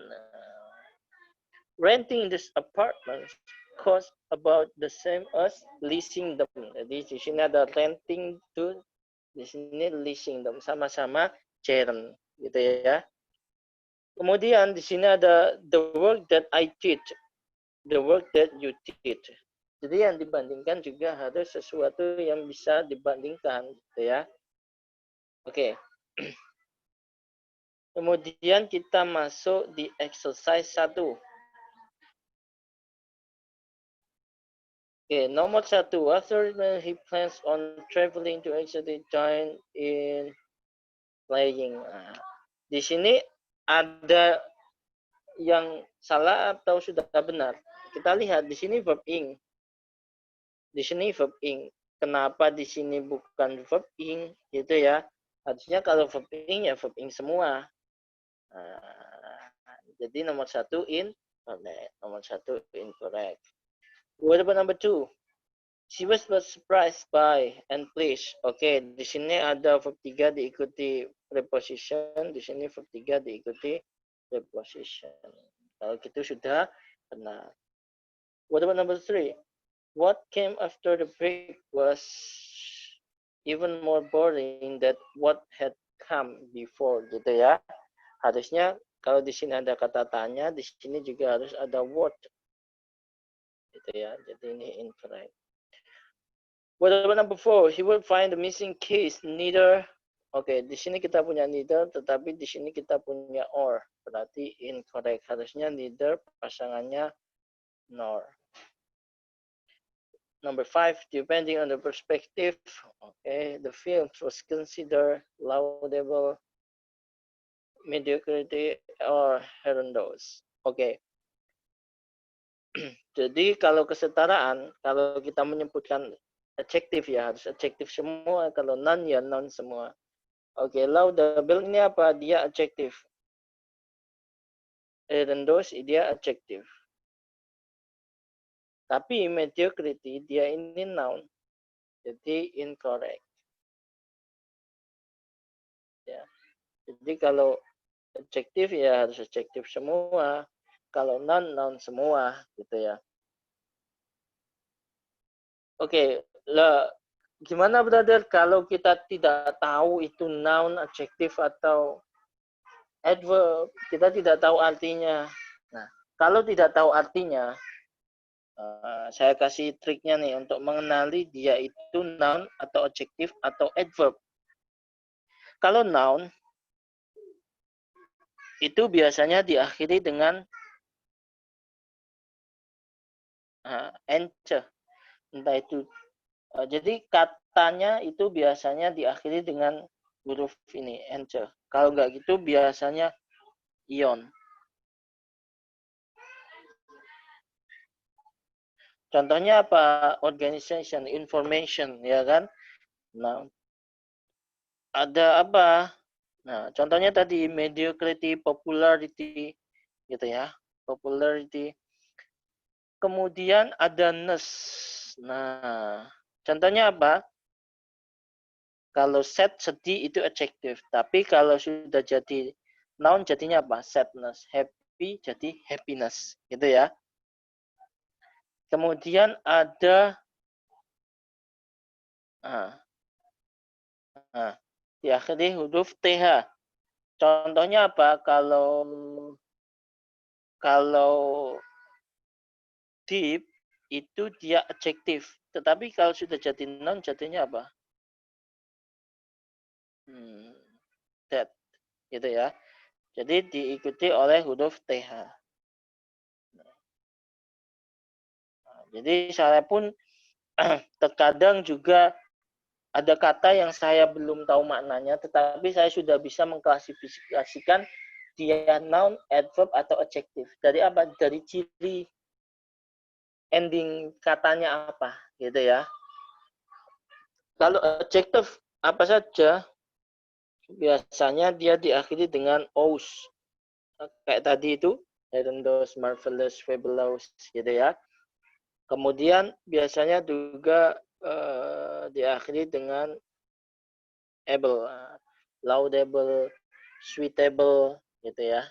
Renting this apartment cost about the same as leasing them. Jadi di sini ada renting to, di sini leasing them, sama-sama gerund gitu ya. Kemudian di sini ada the work that I did, the work that you did. Jadi yang dibandingkan juga harus sesuatu yang bisa dibandingkan gitu ya. Oke. Kemudian kita masuk di exercise 1. Oke, nomor 1. After he plans on traveling to actually join in playing. Nah, di sini ada yang salah atau sudah benar. Kita lihat di sini verb ing. Di sini verb ing. Kenapa di sini bukan verb ing gitu ya? Harusnya kalau verb ing ya verb ing semua. Jadi nomor 1 incorrect. Nomor 1 incorrect. What about number 2? She was surprised by and pleased. Oke, di sini ada verb 3 diikuti preposition, di sini verb 3 diikuti preposition. Kalau gitu sudah benar. What about number 3? What came after the break was even more boring than what had come before, gitu ya. Harusnya kalau di sini ada kata tanya, di sini juga harus ada what, gitu ya. Jadi ini incorrect. What about number 4? He will find the missing keys neither. Oke, di sini kita punya neither, tetapi di sini kita punya or. Berarti incorrect. Harusnya neither pasangannya nor. Number 5, depending on the perspective, okay, the film was considered laudable, mediocrity, or horrendous. Oke. Jadi kalau kesetaraan, kalau kita menyebutkan adjektif ya harus adjektif semua, kalau non ya non semua. Oke, laudable ini apa? Dia adjektif. Horrendous dia adjektif. Tapi mediocrity dia ini noun. Jadi incorrect. Ya. Jadi kalau adjektif ya harus adjektif semua. Kalau non, non semua gitu ya. Oke, lah gimana brother kalau kita tidak tahu itu noun, adjektif atau adverb, kita tidak tahu artinya. Nah, kalau tidak tahu artinya, saya kasih triknya nih untuk mengenali dia itu noun atau adjektif atau adverb. Kalau noun itu biasanya diakhiri dengan ence, entah itu. Jadi katanya itu biasanya diakhiri dengan huruf ini ence. Kalau nggak gitu biasanya ion. Contohnya apa? Organization, information, ya kan? Nah, ada apa? Nah, contohnya tadi mediocrity, popularity, gitu ya. Popularity. Kemudian ada ness. Nah, contohnya apa? Kalau sad, sedih itu adjektif. Tapi kalau sudah jadi noun jadinya apa? Sadness. Happy jadi happiness, gitu ya. Kemudian ada diakhiri huruf TH. Contohnya apa? Kalau deep itu dia adjektif. Tetapi kalau sudah jadi noun jadinya apa? That. Gitu ya. Jadi diikuti oleh huruf TH. Jadi saya pun terkadang juga ada kata yang saya belum tahu maknanya, tetapi saya sudah bisa mengklasifikasikan dia noun, adverb, atau adjektif. Dari apa? Dari ciri ending katanya apa, gitu ya. Kalau adjektif apa saja, biasanya dia diakhiri dengan ous. Kayak tadi itu, horrendous, marvelous, fabulous, gitu ya. Kemudian biasanya juga diakhiri dengan able, laudable, suitable, gitu ya.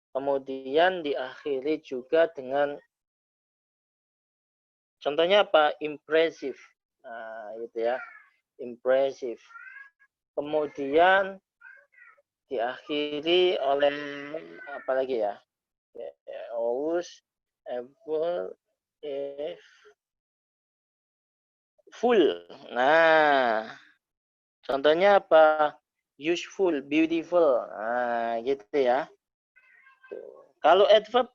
Kemudian diakhiri juga dengan contohnya apa? Impressive, nah, gitu ya, impressive. Kemudian diakhiri oleh apa lagi ya? Always, able, if, full. Nah, contohnya apa? Useful, beautiful. Nah, gitu ya. Kalau adverb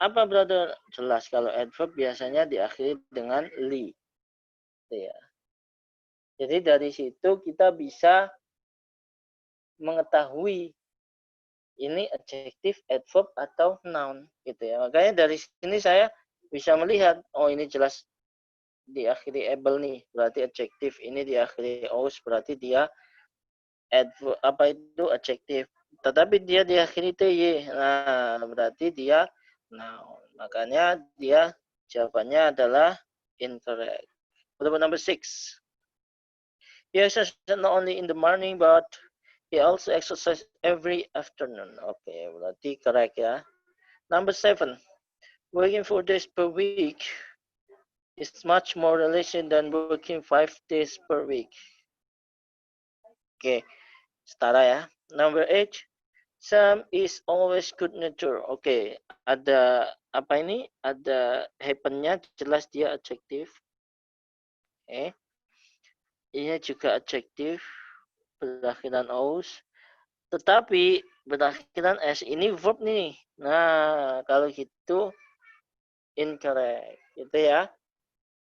apa brother? Jelas kalau adverb biasanya diakhiri dengan li. Ya. Jadi dari situ kita bisa mengetahui ini adjektif, adverb atau noun gitu ya. Makanya dari sini saya bisa melihat oh ini jelas diakhiri able nih, berarti adjektif, ini diakhiri ous berarti dia apa itu adjective. Tetapi dia diakhiri ty. Nah, berarti dia noun. Makanya dia jawabannya adalah incorrect. What number 6? He exercises not only in the morning but he also exercises every afternoon. Oke, berarti correct ya. Number 7. Working 4 days per week is much more relation than working 5 days per week. Oke, setara ya. Number 8. Sam is always good nature. Oke, ada apa ini? Ada happen-nya, jelas dia adjektif. Oke. Ini juga adjektif berakhiran aus. Tetapi berakhiran s ini verb nih. Nah, kalau gitu incorrect. Gitu ya.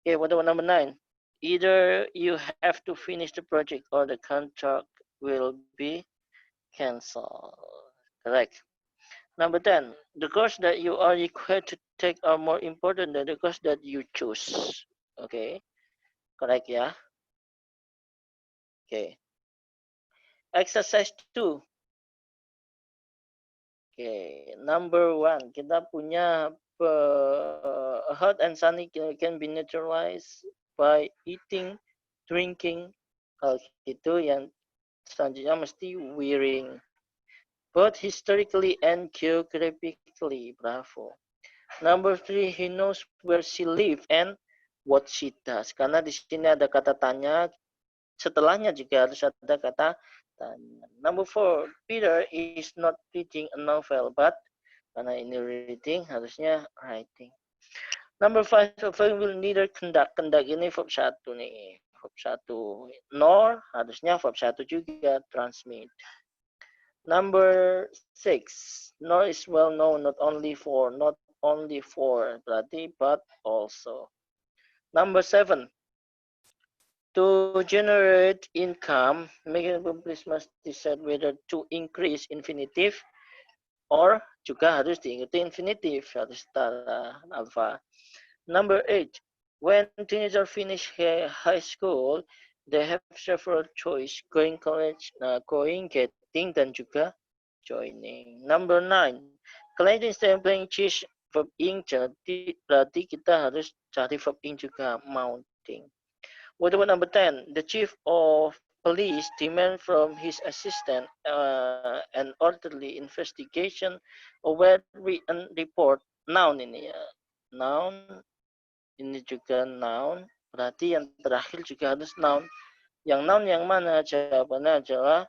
Oke, what about number 9? Either you have to finish the project or the contract will be cancelled. Correct. Number 10, the course that you are required to take are more important than the course that you choose. Okay, correct ya. Okay. Exercise 2. Okay, number 1, kita punya hot and sunny can be neutralized by eating, drinking. Kalau itu yang selanjutnya mesti wearing. Both historically and geographically. Bravo. Number 3, he knows where she lives and what she does. Karena di sini ada kata tanya, setelahnya juga harus ada kata tanya. Number 4, Peter is not reading a novel, but karena ini reading, harusnya writing. Number 5, a verb will neither conduct. Conduct ini verb 1 nih. Verb 1. Nor, harusnya verb 1 juga, transmit. Number 6, nor is well known not only for, berarti but also. Number 7, to generate income, making publish must decide whether to increase infinitive or juga harus diikuti infinitive, harus setara alpha. Number 8, when teenagers finish high school, they have several choice, going college, going, getting, dan juga joining. Number 9, collecting, stapling, cheese, verb ing, jadi berarti kita harus cari verb ing juga, mounting. What about number 10? The chief of police demand from his assistant an orderly investigation or written report. Noun ini ya. Noun, ini juga noun. Berarti yang terakhir juga harus noun. Yang noun yang mana? Jawabannya adalah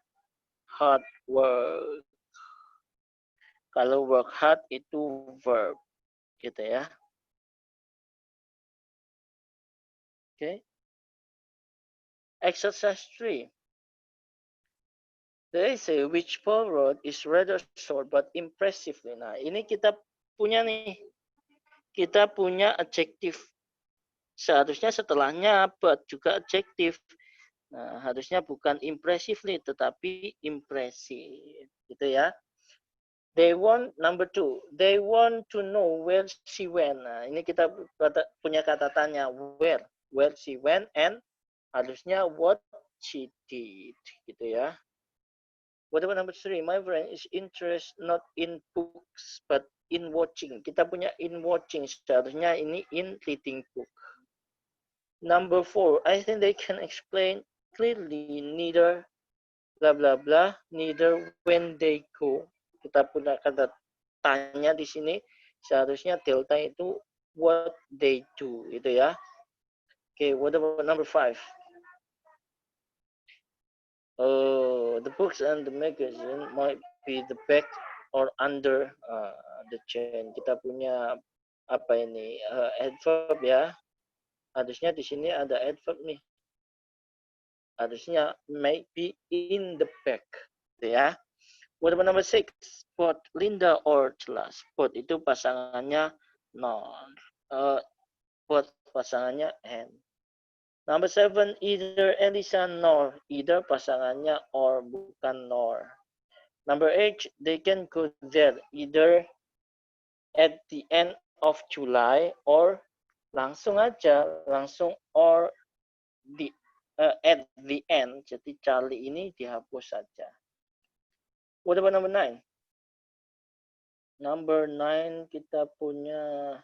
hard work. Kalau work hard itu verb. Gitu ya. Oke. Exercise 3. The essay which Paul wrote is rather short but impressively. Nah, ini kita punya nih. Kita punya adjektif. Seharusnya setelahnya but juga adjektif. Nah, harusnya bukan impressively tetapi impressive. Gitu ya. They want, number 2. They want to know where she went. Nah, ini kita punya kata tanya where she went and harusnya what she did. Gitu ya. What about number 3? My friend is interested not in books but in watching. Kita punya in watching, seharusnya ini in reading book. Number 4, I think they can explain clearly neither blah blah blah, neither when they go. Kita punya kata tanya di sini, seharusnya delta itu what they do, itu ya. Okay, what about number 5? The books and the magazine might be the back or under the chain. Kita punya apa ini adverb ya. Harusnya di sini ada adverb nih. Harusnya might be in the back, gitu ya. What about number 6? Both Linda or jelas. Both itu pasangannya non. Both pasangannya and. Number 7, either Elisa nor. Either pasangannya or, bukan nor. Number 8, they can go there either at the end of July or langsung aja, langsung or at the end. Jadi Charlie ini dihapus saja. What about number 9? Number 9 kita punya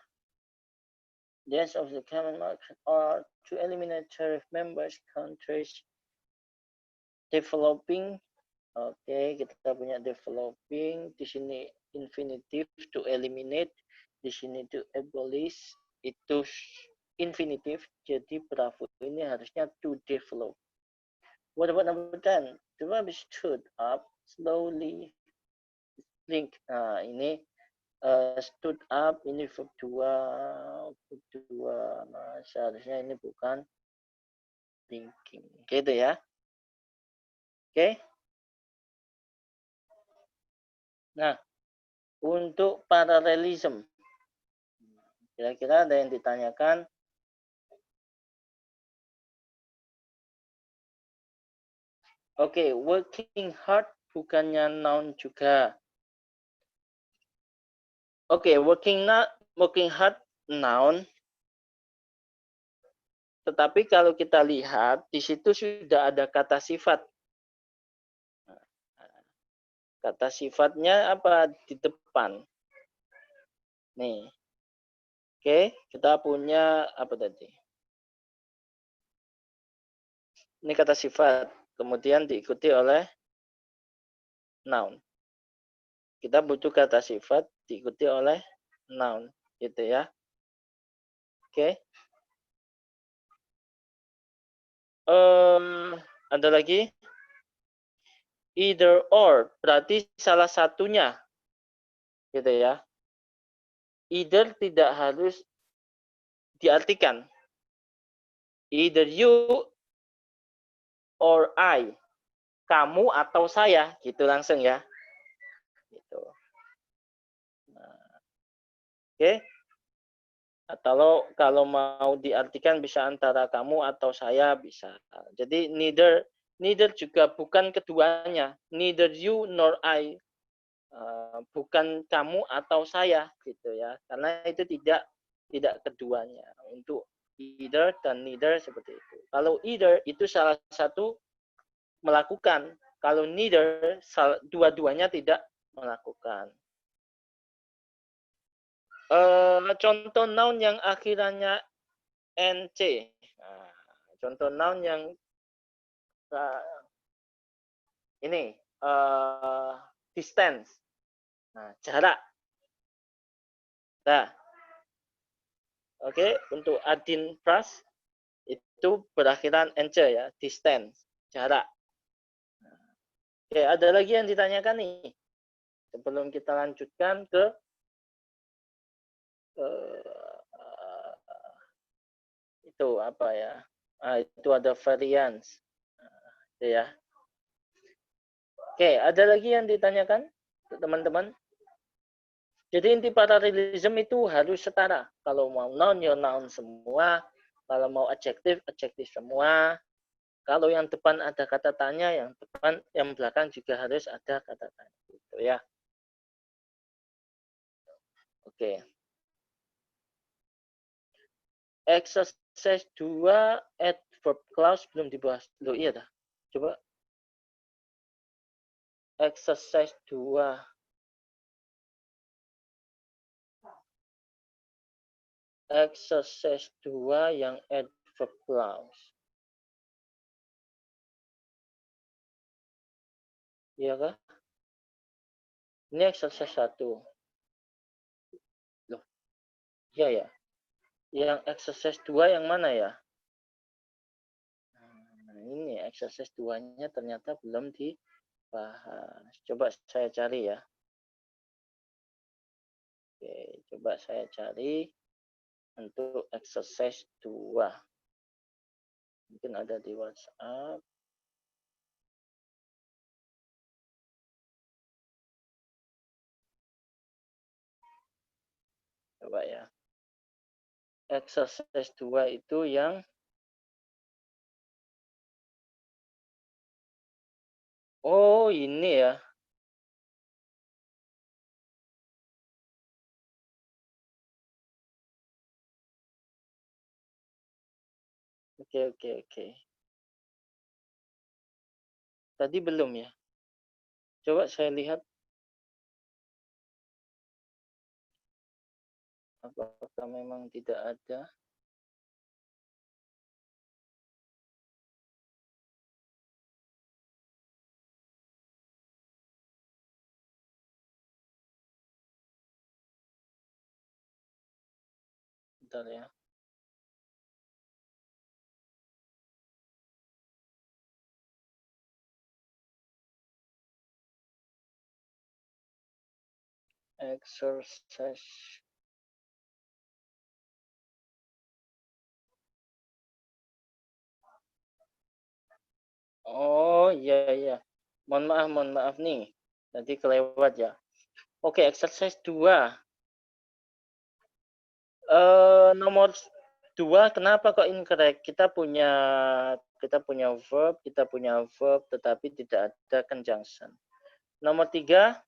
the ends of the common market are to eliminate tariff members countries developing. Oke, kita punya developing. Di sini infinitive to eliminate. Di sini to abolish. Itu infinitive. Jadi bravo ini harusnya to develop. What about number 10? The verb stood up slowly. Blink. Nah, ini stood up ini verb 2. Nah, seharusnya ini bukan blinking. Gitu ya. Oke. Nah, untuk parallelism. Kira-kira ada yang ditanyakan? Oke, working hard bukannya noun juga. Oke, working hard noun. Tetapi kalau kita lihat di situ sudah ada kata sifat. Kata sifatnya apa di depan? Nih. Oke, kita punya apa tadi? Ini kata sifat, kemudian diikuti oleh noun. Kita butuh kata sifat diikuti oleh noun, gitu ya. Oke. Ada lagi? Either or, berarti salah satunya, gitu ya. Either tidak harus diartikan. Either you or I, kamu atau saya, gitu langsung ya. Gitu. Nah, oke. Kalau mau diartikan bisa antara kamu atau saya bisa. Jadi neither juga bukan keduanya. Neither you nor I. Bukan kamu atau saya gitu ya. Karena itu tidak keduanya. Untuk either dan neither seperti itu. Kalau either itu salah satu melakukan. Kalau neither dua-duanya tidak melakukan. Contoh noun yang akhirannya NC. Nah, contoh noun yang ini distance. Nah, jarak. Nah, oke, untuk Adin Pras itu berakhiran NC ya, distance, jarak. Oke, ada lagi yang ditanyakan nih. Sebelum kita lanjutkan ke itu apa ya? Itu ada variance. Itu ya. Oke, ada lagi yang ditanyakan teman-teman? Jadi inti paralelism itu harus setara. Kalau mau noun, ya noun semua. Kalau mau adjektif, adjektif semua. Kalau yang depan ada kata tanya, yang belakang juga harus ada kata tanya. Gitu ya. Oke. Exercise 2 adverb clause belum dibahas. Loh iya dah. Coba. Exercise 2. Exercise 2 yang adverb clause. Iya kah? Ini exercise 1. Loh. Iya ya. Yang exercise 2 yang mana ya? Nah, ini exercise 2-nya ternyata belum dibahas. Coba saya cari ya. Oke, coba saya cari untuk exercise 2. Mungkin ada di WhatsApp. Coba ya. Exercise 2 itu yang oh, ini ya. Oke. Tadi belum ya? Coba saya lihat. Apakah memang tidak ada? Bentar ya. Exercise. Oh iya iya. Mohon maaf nih. Nanti kelewat ya. Oke, exercise 2. Nomor 2 kenapa kok incorrect? Kita punya verb tetapi tidak ada conjunction. Nomor 3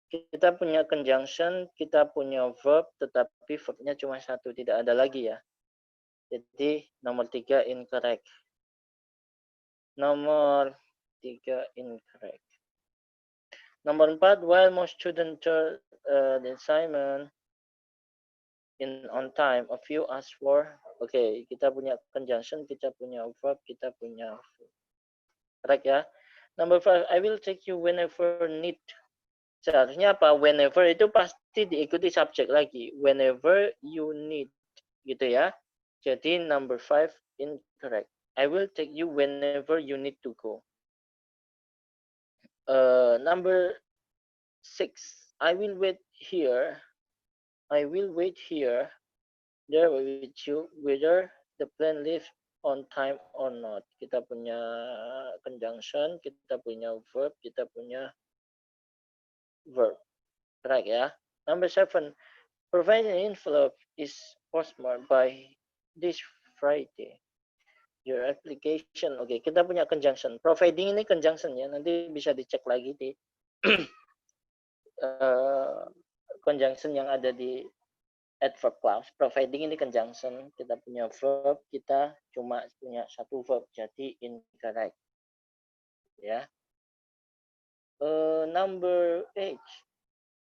kita punya conjunction, kita punya verb tetapi verbnya cuma satu, tidak ada lagi ya. Jadi nomor 3 incorrect. Nomor 3 incorrect. Nomor 4, while most students turn the assignment in on time, a few ask for. Oke, kita punya conjunction, kita punya verb, kita punya verb. Correct ya. Number 5, I will take you whenever need. Seharusnya apa? Whenever itu pasti diikuti subjek lagi. Whenever you need. Gitu ya. Jadi number 5 incorrect. I will take you whenever you need to go. Number 6, I will wait here. I will wait here there with you whether the plane leaves on time or not. Kita punya conjunction, kita punya verb, kita punya verb. Right ya. Number 7, provide an envelope is postmarked by this Friday. Your application. Oke, kita punya conjunction. Providing ini conjunction ya. Nanti bisa dicek lagi di conjunction yang ada di adverb clause. Providing ini conjunction. Kita punya verb, kita cuma punya satu verb. Jadi incorrect. Ya. Number 8.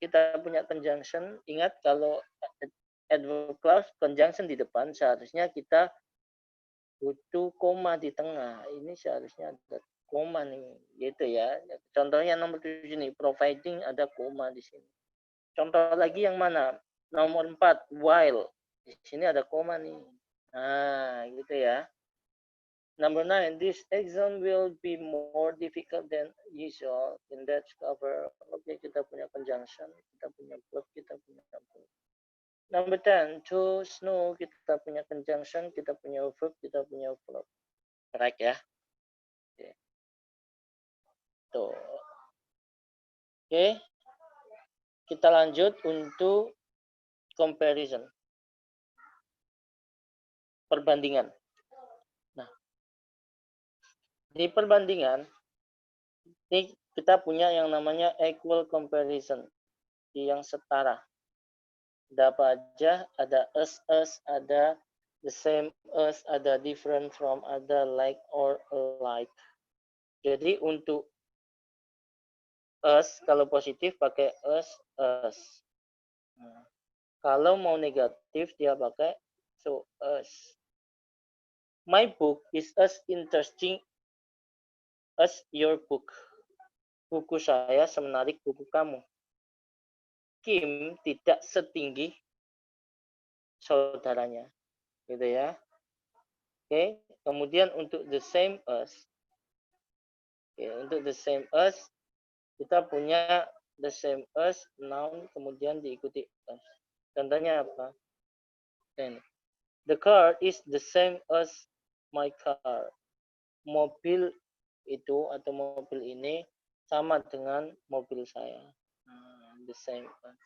Kita punya conjunction. Ingat kalau adverb clause conjunction di depan seharusnya kita butuh koma di tengah. Ini seharusnya ada koma nih, gitu ya. Contohnya nomor 7 nih, providing ada koma di sini. Contoh lagi yang mana? Nomor 4, while. Di sini ada koma nih. Nah, gitu ya. Number 9, this exam will be more difficult than usual in that cover. Oke, kita punya conjunction, kita punya verb, kita punya verb. Number 10, to snow, kita punya conjunction, kita punya verb, kita punya verb. Correct ya. Oke. Tuh. Oke. Kita lanjut untuk comparison. Perbandingan. Nah, di perbandingan ini kita punya yang namanya equal comparison, yang setara. Ada apa aja? Ada as, ada the same as, ada different from, ada like or alike. Jadi untuk as kalau positif pakai as. Nah, kalau mau negatif dia pakai so as. My book is as interesting as your book. Buku saya semenarik buku kamu. Kim tidak setinggi saudaranya. Gitu ya. Oke, kemudian untuk the same as. Oke, untuk the same as kita punya the same as noun kemudian diikuti as. Contohnya apa? The car is the same as my car. Mobil itu atau mobil ini sama dengan mobil saya. The same as.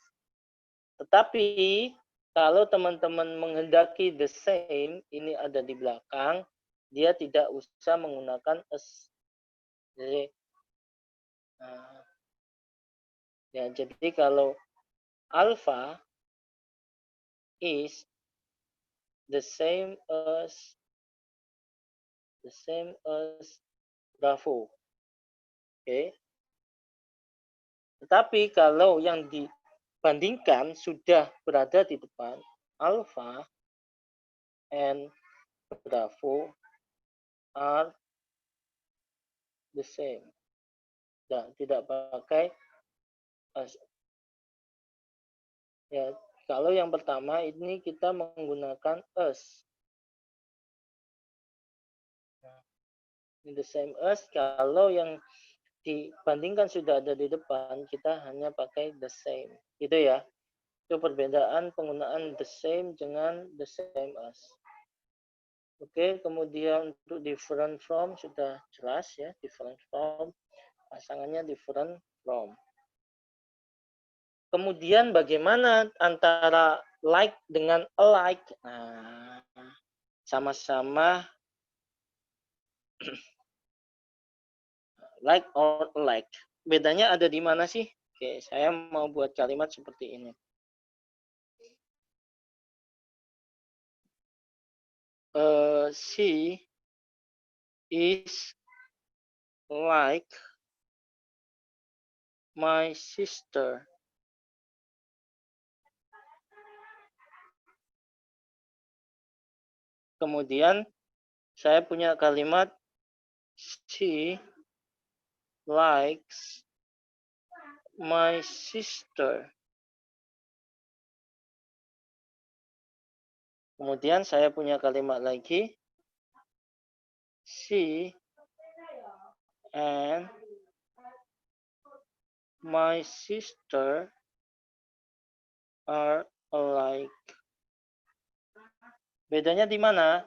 Tetapi kalau teman-teman menghendaki the same, ini ada di belakang, dia tidak usah menggunakan as. Jadi, jadi kalau alpha is the same as Bravo. Oke. Tetapi kalau yang dibandingkan sudah berada di depan, alpha and Bravo are the same. Tidak pakai ya. Kalau yang pertama ini kita menggunakan us. In the same us. Kalau yang dibandingkan sudah ada di depan, kita hanya pakai the same. Gitu ya. Itu perbedaan penggunaan the same dengan the same as. Oke, kemudian untuk different from sudah jelas ya, different from pasangannya different from. Kemudian bagaimana antara like dengan alike? Nah, sama-sama like or alike. Bedanya ada di mana sih? Oke, saya mau buat kalimat seperti ini. She is like my sister. Kemudian saya punya kalimat she likes my sister. Kemudian saya punya kalimat lagi she and my sister are alike. Bedanya di mana?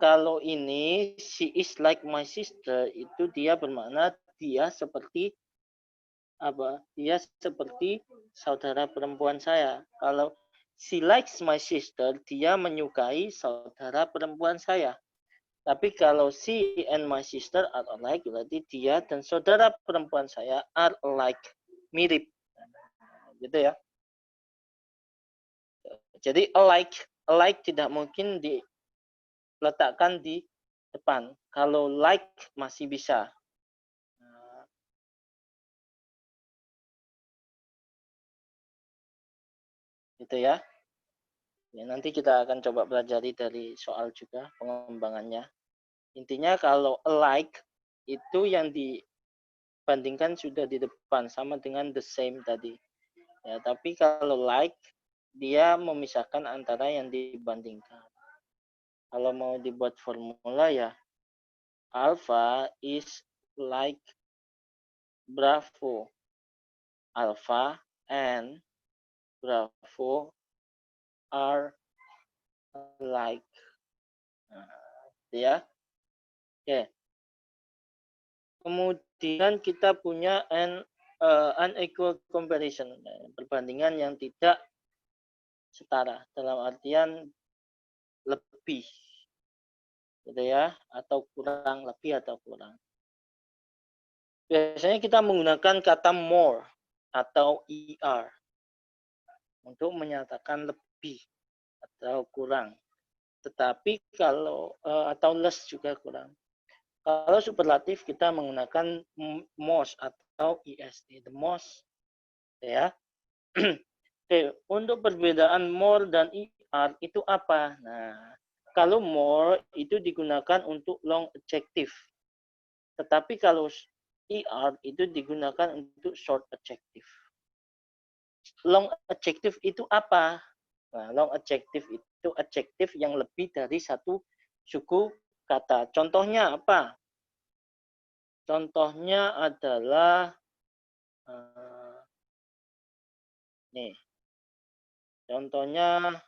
Kalau ini she is like my sister, itu dia bermakna dia seperti apa? Dia seperti saudara perempuan saya. Kalau she likes my sister, dia menyukai saudara perempuan saya. Tapi kalau she and my sister are alike, berarti dia dan saudara perempuan saya are alike, mirip. Gitu ya. Jadi alike tidak mungkin diletakkan di depan. Kalau like masih bisa. Gitu ya. Ya, nanti kita akan coba pelajari dari soal juga pengembangannya. Intinya kalau alike itu yang dibandingkan sudah di depan sama dengan the same tadi. Ya, tapi kalau like dia memisahkan antara yang dibandingkan. Kalau mau dibuat formula ya alpha is like Bravo. Alpha and Bravo are alike. Nah, ya. Oke. Kemudian kita punya unequal comparison, perbandingan yang tidak setara dalam artian lebih, gitu ya, atau kurang, lebih atau kurang. Biasanya kita menggunakan kata more atau er untuk menyatakan lebih atau kurang. Tetapi kalau atau less juga kurang. Kalau superlatif kita menggunakan most atau est, the most, ya. Oke, untuk perbedaan more dan er itu apa? Nah, kalau more itu digunakan untuk long adjective. Tetapi kalau er itu digunakan untuk short adjective. Long adjective itu apa? Nah, long adjective itu adjektif yang lebih dari satu suku kata. Contohnya apa? Contohnya adalah nih. Contohnya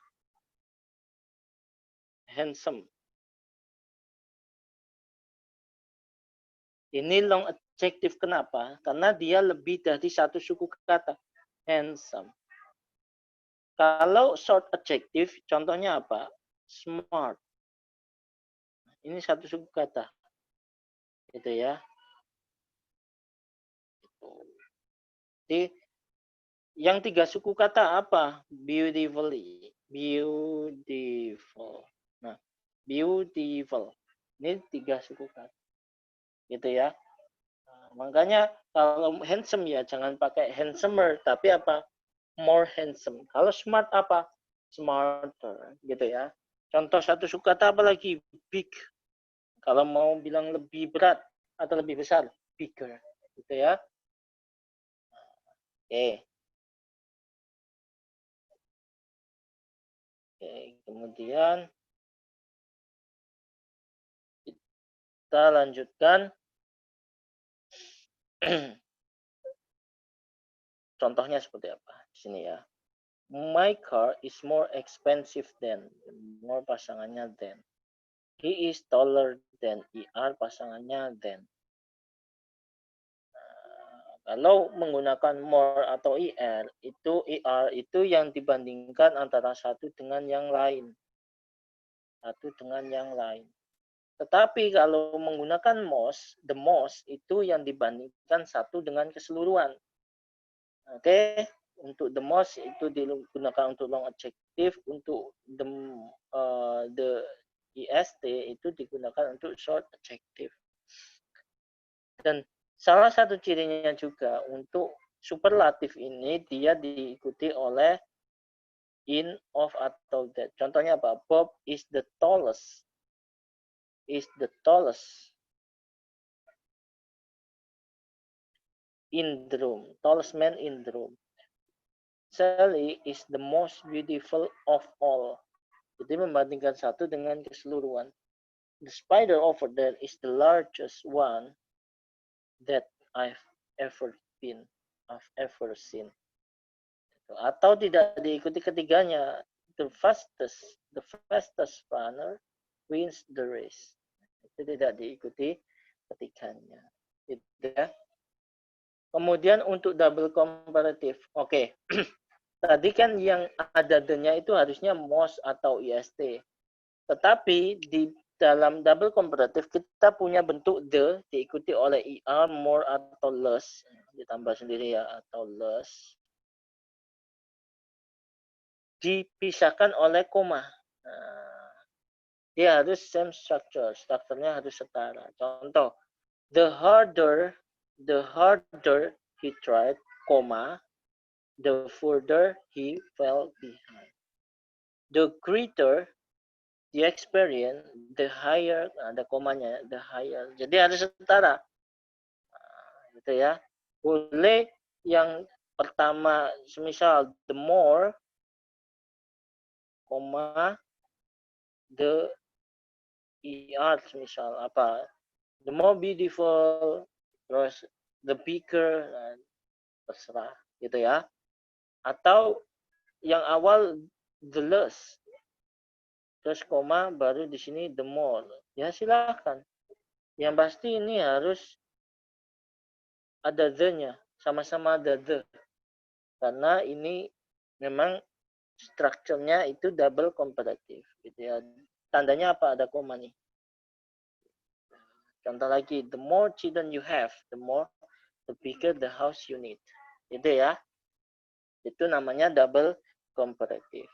handsome. Ini long adjective kenapa? Karena dia lebih dari satu suku kata. Handsome. Kalau short adjective, contohnya apa? Smart. Ini satu suku kata. Gitu ya. Jadi, yang tiga suku kata apa? Beautifully. Beautiful. Nah, beautiful. Ini tiga suku kata. Gitu ya. Nah, makanya Kalau handsome ya jangan pakai handsomer, tapi apa? More handsome. Kalau smart apa? Smarter, gitu ya. Contoh satu sukata apa lagi? Big. Kalau mau bilang lebih berat atau lebih besar, bigger, gitu ya. Oke. Oke, kemudian kita lanjutkan. Contohnya seperti apa? Di sini ya. My car is more expensive than. More pasangannya than. He is taller than. ER pasangannya than. Kalau menggunakan more atau ER, itu yang dibandingkan antara satu dengan yang lain. Satu dengan yang lain. Tetapi kalau menggunakan most, the most itu yang dibandingkan satu dengan keseluruhan. Oke, untuk the most itu digunakan untuk long adjective, untuk the est itu digunakan untuk short adjective. Dan salah satu cirinya juga untuk superlatif ini dia diikuti oleh in, of, atau that. Contohnya apa? Bob is the tallest. Is the tallest in the room. Tallest man in the room. Sally is the most beautiful of all. Jadi membandingkan satu dengan keseluruhan. The spider over there is the largest one that I've ever seen. Atau tidak diikuti ketiganya. The fastest runner wins the race. Itu tidak diikuti ketiganya. Gitu ya. Kemudian untuk double comparative. Oke. Tadi kan yang ada the-nya itu harusnya most atau est. Tetapi di dalam double comparative kita punya bentuk the diikuti oleh er, more atau less. Ditambah sendiri ya, atau less. Dipisahkan oleh koma. Nah, dia harus same structure. Strukturnya harus setara. Contoh, the harder he tried, koma, the further he fell behind. The greater the experience, the higher, ada komanya, the higher. Jadi harus setara. Gitu ya. Boleh yang pertama, semisal the more, koma, the er, misal apa, the more beautiful, terus the bigger, terserah, gitu ya. Atau yang awal the less, terus koma, baru di sini the more. Ya silakan. Yang pasti ini harus ada the-nya, sama-sama ada the. Karena ini memang strukturnya itu double comparative, gitu ya. Tandanya apa? Ada koma nih. Contoh lagi, the more children you have, the bigger the house you need. Itu ya. Itu namanya double comparative.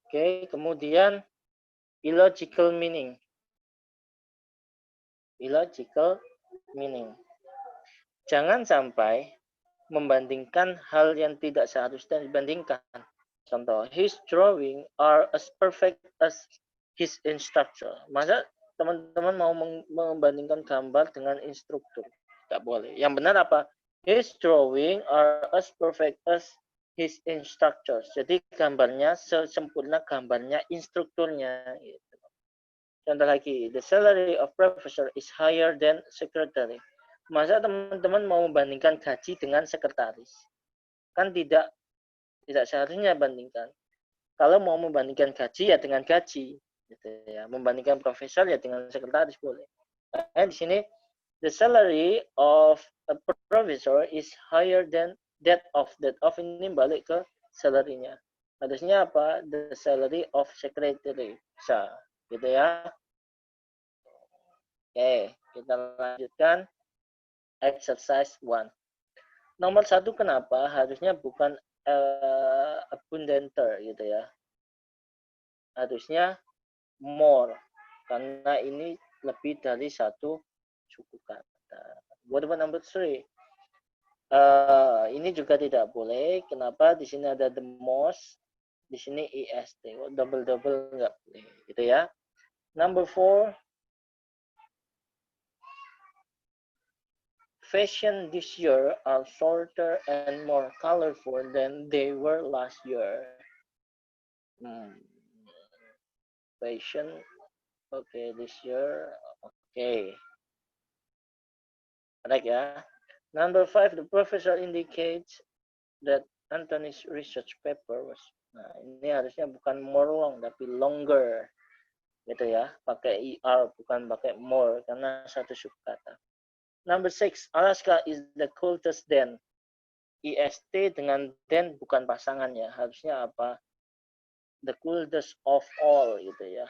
Oke, kemudian illogical meaning. Illogical meaning. Jangan sampai membandingkan hal yang tidak seharusnya dibandingkan. Contoh, his drawing are as perfect as his instructor. Masa teman-teman mau membandingkan gambar dengan instruktur? Tidak boleh. Yang benar apa? His drawing are as perfect as his instructors. Jadi gambarnya sesempurna gambarnya instrukturnya. Contoh lagi, the salary of professor is higher than secretary. Masa teman-teman mau membandingkan gaji dengan sekretaris? Kan tidak seharusnya bandingkan. Kalau mau membandingkan gaji ya dengan gaji, gitu ya. Membandingkan profesor ya dengan sekretaris boleh. Di sini the salary of a professor is higher than that of ini balik ke salary-nya. Harusnya apa? The salary of secretary. Bisa, gitu ya. Oke, kita lanjutkan exercise 1. Nomor 1 kenapa? Harusnya bukan abundanter gitu ya. Harusnya more. Karena ini lebih dari satu suku kata. What about number 3? Ini juga tidak boleh. Kenapa? Di sini ada the most, di sini est. Double nggak boleh, gitu ya. Number 4, fashion this year are shorter and more colorful than they were last year. Fashion, okay, this year, okay. Right ya. Number 5, the professor indicates that Anthony's research paper was, nah ini harusnya bukan more long tapi longer gitu ya, pakai er bukan pakai more karena satu subkata. Number 6, Alaska is the coldest then. est dengan then bukan pasangannya, harusnya apa? The coldest of all gitu ya.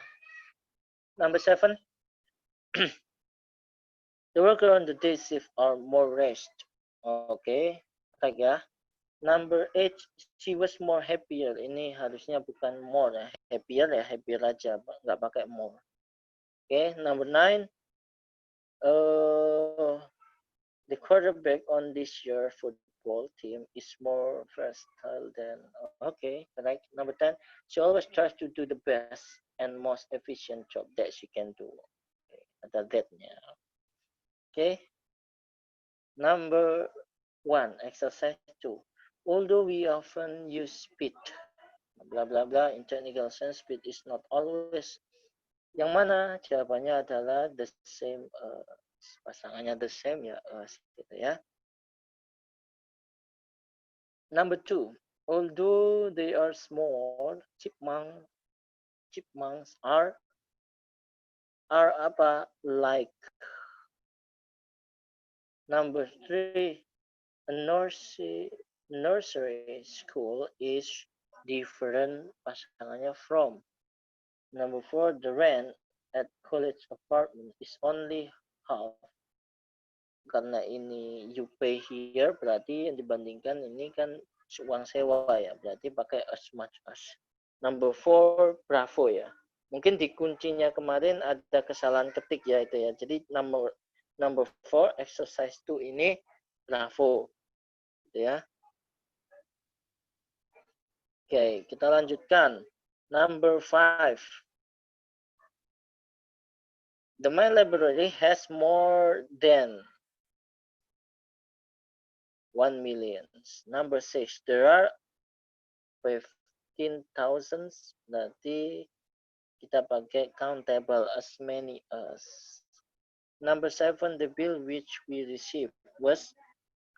Number 7, the worker on the day shift are more rest. Okay, right ya. Number 8, she was more happier. Ini harusnya bukan more ya. Happier ya, happier aja, nggak pakai more. Okay, number 9, the quarterback on this year football team is more versatile than, okay, correct. Number 10, she always tries to do the best and most efficient job that she can do. Okay, ada that-nya. Okay. Number 1, exercise 2. Although we often use speed, blah blah blah, in technical sense speed is not always. Yang mana? Jawabannya adalah the same, pasangannya the same ya, gitu ya. Number 2, although they are small, chipmunks are apa? Like. Number 3, a nursery school is different, pasangannya from. Number 4, the rent at college apartment is only half. Karena ini you pay here, berarti yang dibandingkan ini kan uang sewa ya, berarti pakai as much as. Number 4, bravo ya. Mungkin di kuncinya kemarin ada kesalahan ketik ya itu ya. Jadi number 4, exercise 2 ini bravo. Gitu ya. Oke, kita lanjutkan. Number 5. The my library has more than 1 million. Number 6, there are 15,000. Berarti kita pakai countable as many as. Number 7, the bill which we received was,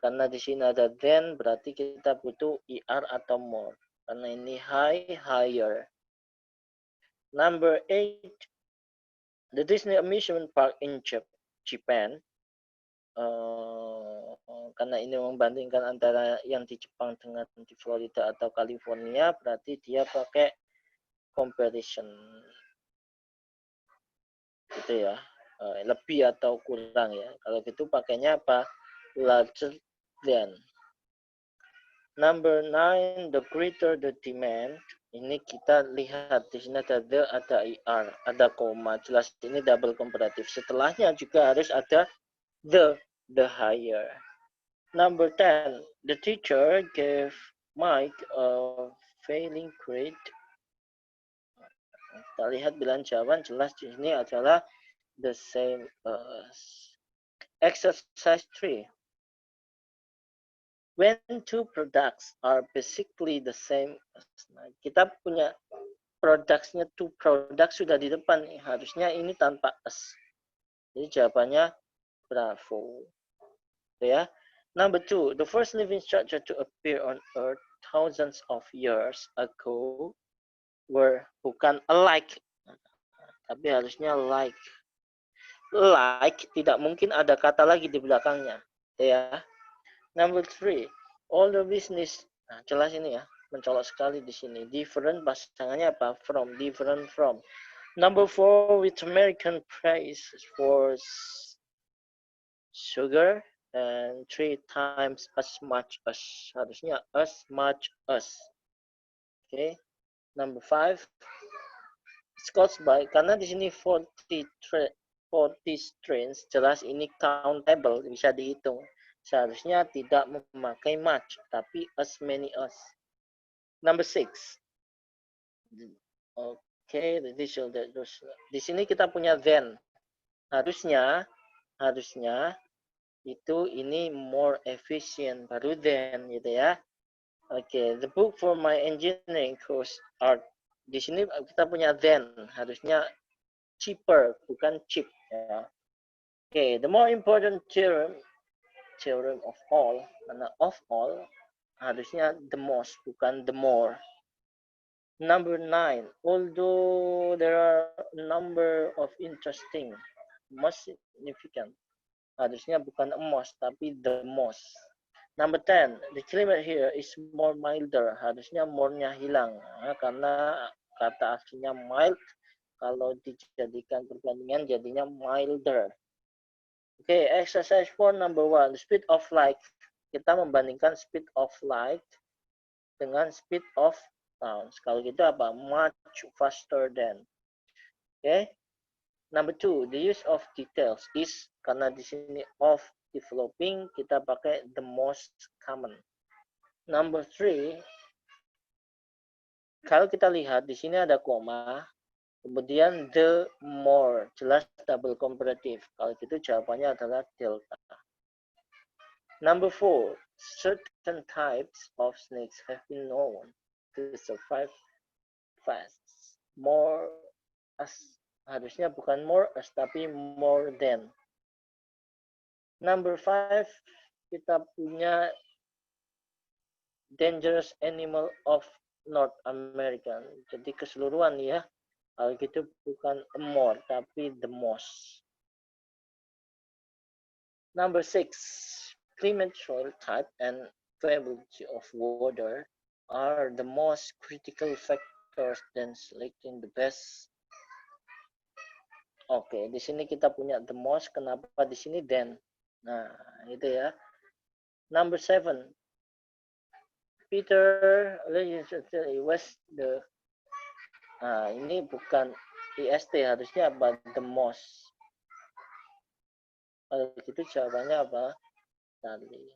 karena di sini ada then, berarti kita butuh er atau more. Karena ini higher. Number 8, the Disney amusement park in Japan, karena ini membandingkan antara yang di Jepang dengan di Florida atau California, berarti dia pakai comparison gitu ya, lebih atau kurang ya. Kalau gitu pakainya apa? Larger than. Number 9, the greater the demand. Ini kita lihat di sini ada the, ada er, ada koma, jelas ini double comparative. Setelahnya juga harus ada the higher. Number 10, the teacher gave Mike a failing grade. Kita lihat bilangan jawaban, jelas di sini adalah the same as. Exercise 3. When two products are basically the same, nah, kita punya products-nya, two products sudah di depan nih. Harusnya ini tanpa as. Jadi jawabannya bravo. Ya. Number 2, the first living structure to appear on Earth thousands of years ago were, bukan alike, tapi harusnya like. Like tidak mungkin ada kata lagi di belakangnya, ya. Number 3, all the business, nah jelas ini ya, mencolok sekali di sini. Different pasangannya apa? From, different from. Number 4, with American price for sugar, and 3 times as much as. Harusnya as much as. Okay. Number 5. It's caused by, karena di sini 40 strains, jelas ini countable, bisa dihitung. Seharusnya tidak memakai much, tapi as many as. Number 6. Okay, di sini kita punya then. Harusnya itu ini more efficient, baru then gitu ya. Okay, the book for my engineering course are, di sini kita punya then, harusnya cheaper, bukan cheap ya. Okay, the more important theorem of all, karena of all harusnya the most, bukan the more. Number 9, although there are a number of interesting, most significant, harusnya bukan a most, tapi the most. Number 10, the climate here is more milder, harusnya more-nya hilang, karena kata aslinya mild, kalau dijadikan perbandingan jadinya milder. Okay, exercise 4 number 1, speed of light. Kita membandingkan speed of light dengan speed of sound. Kalau gitu apa? Much faster than. Okay. Number 2, the use of details is, karena di sini of developing, kita pakai the most common. Number 3, kalau kita lihat di sini ada koma, kemudian the more, jelas double comparative. Kalau gitu jawabannya adalah delta. Number 4, certain types of snakes have been known to survive fast. More as, harusnya bukan more as, tapi more than. Number 5, kita punya dangerous animal of North America. Jadi keseluruhan ya. Kalau gitu bukan a more, tapi the most. Number 6, climate, soil type, and availability of water are the most critical factors than selecting the best. Oke, di sini kita punya the most, kenapa di sini then? Nah, itu ya. Number 7, Peter was the, nah ini bukan est, harusnya apa? The most. Kalau gitu jawabannya apa? Tadi.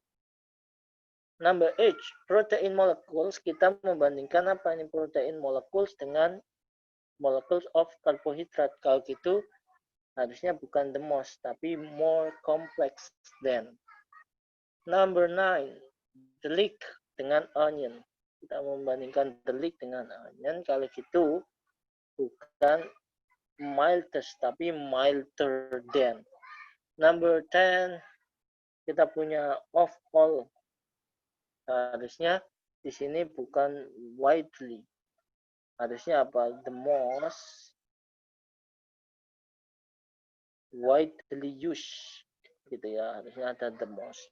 Number 8, protein molecules. Kita membandingkan apa ini protein molecules dengan molecules of carbohydrate. Kalau gitu harusnya bukan the most, tapi more complex than. Number 9, the leek dengan onion. Kita membandingkan the leek dengan onion. Kalau gitu bukan mildest, tapi milder than. Number 10, kita punya of all. Harusnya di sini bukan widely. Harusnya apa? The most widely used. Gitu ya. Harusnya ada the most.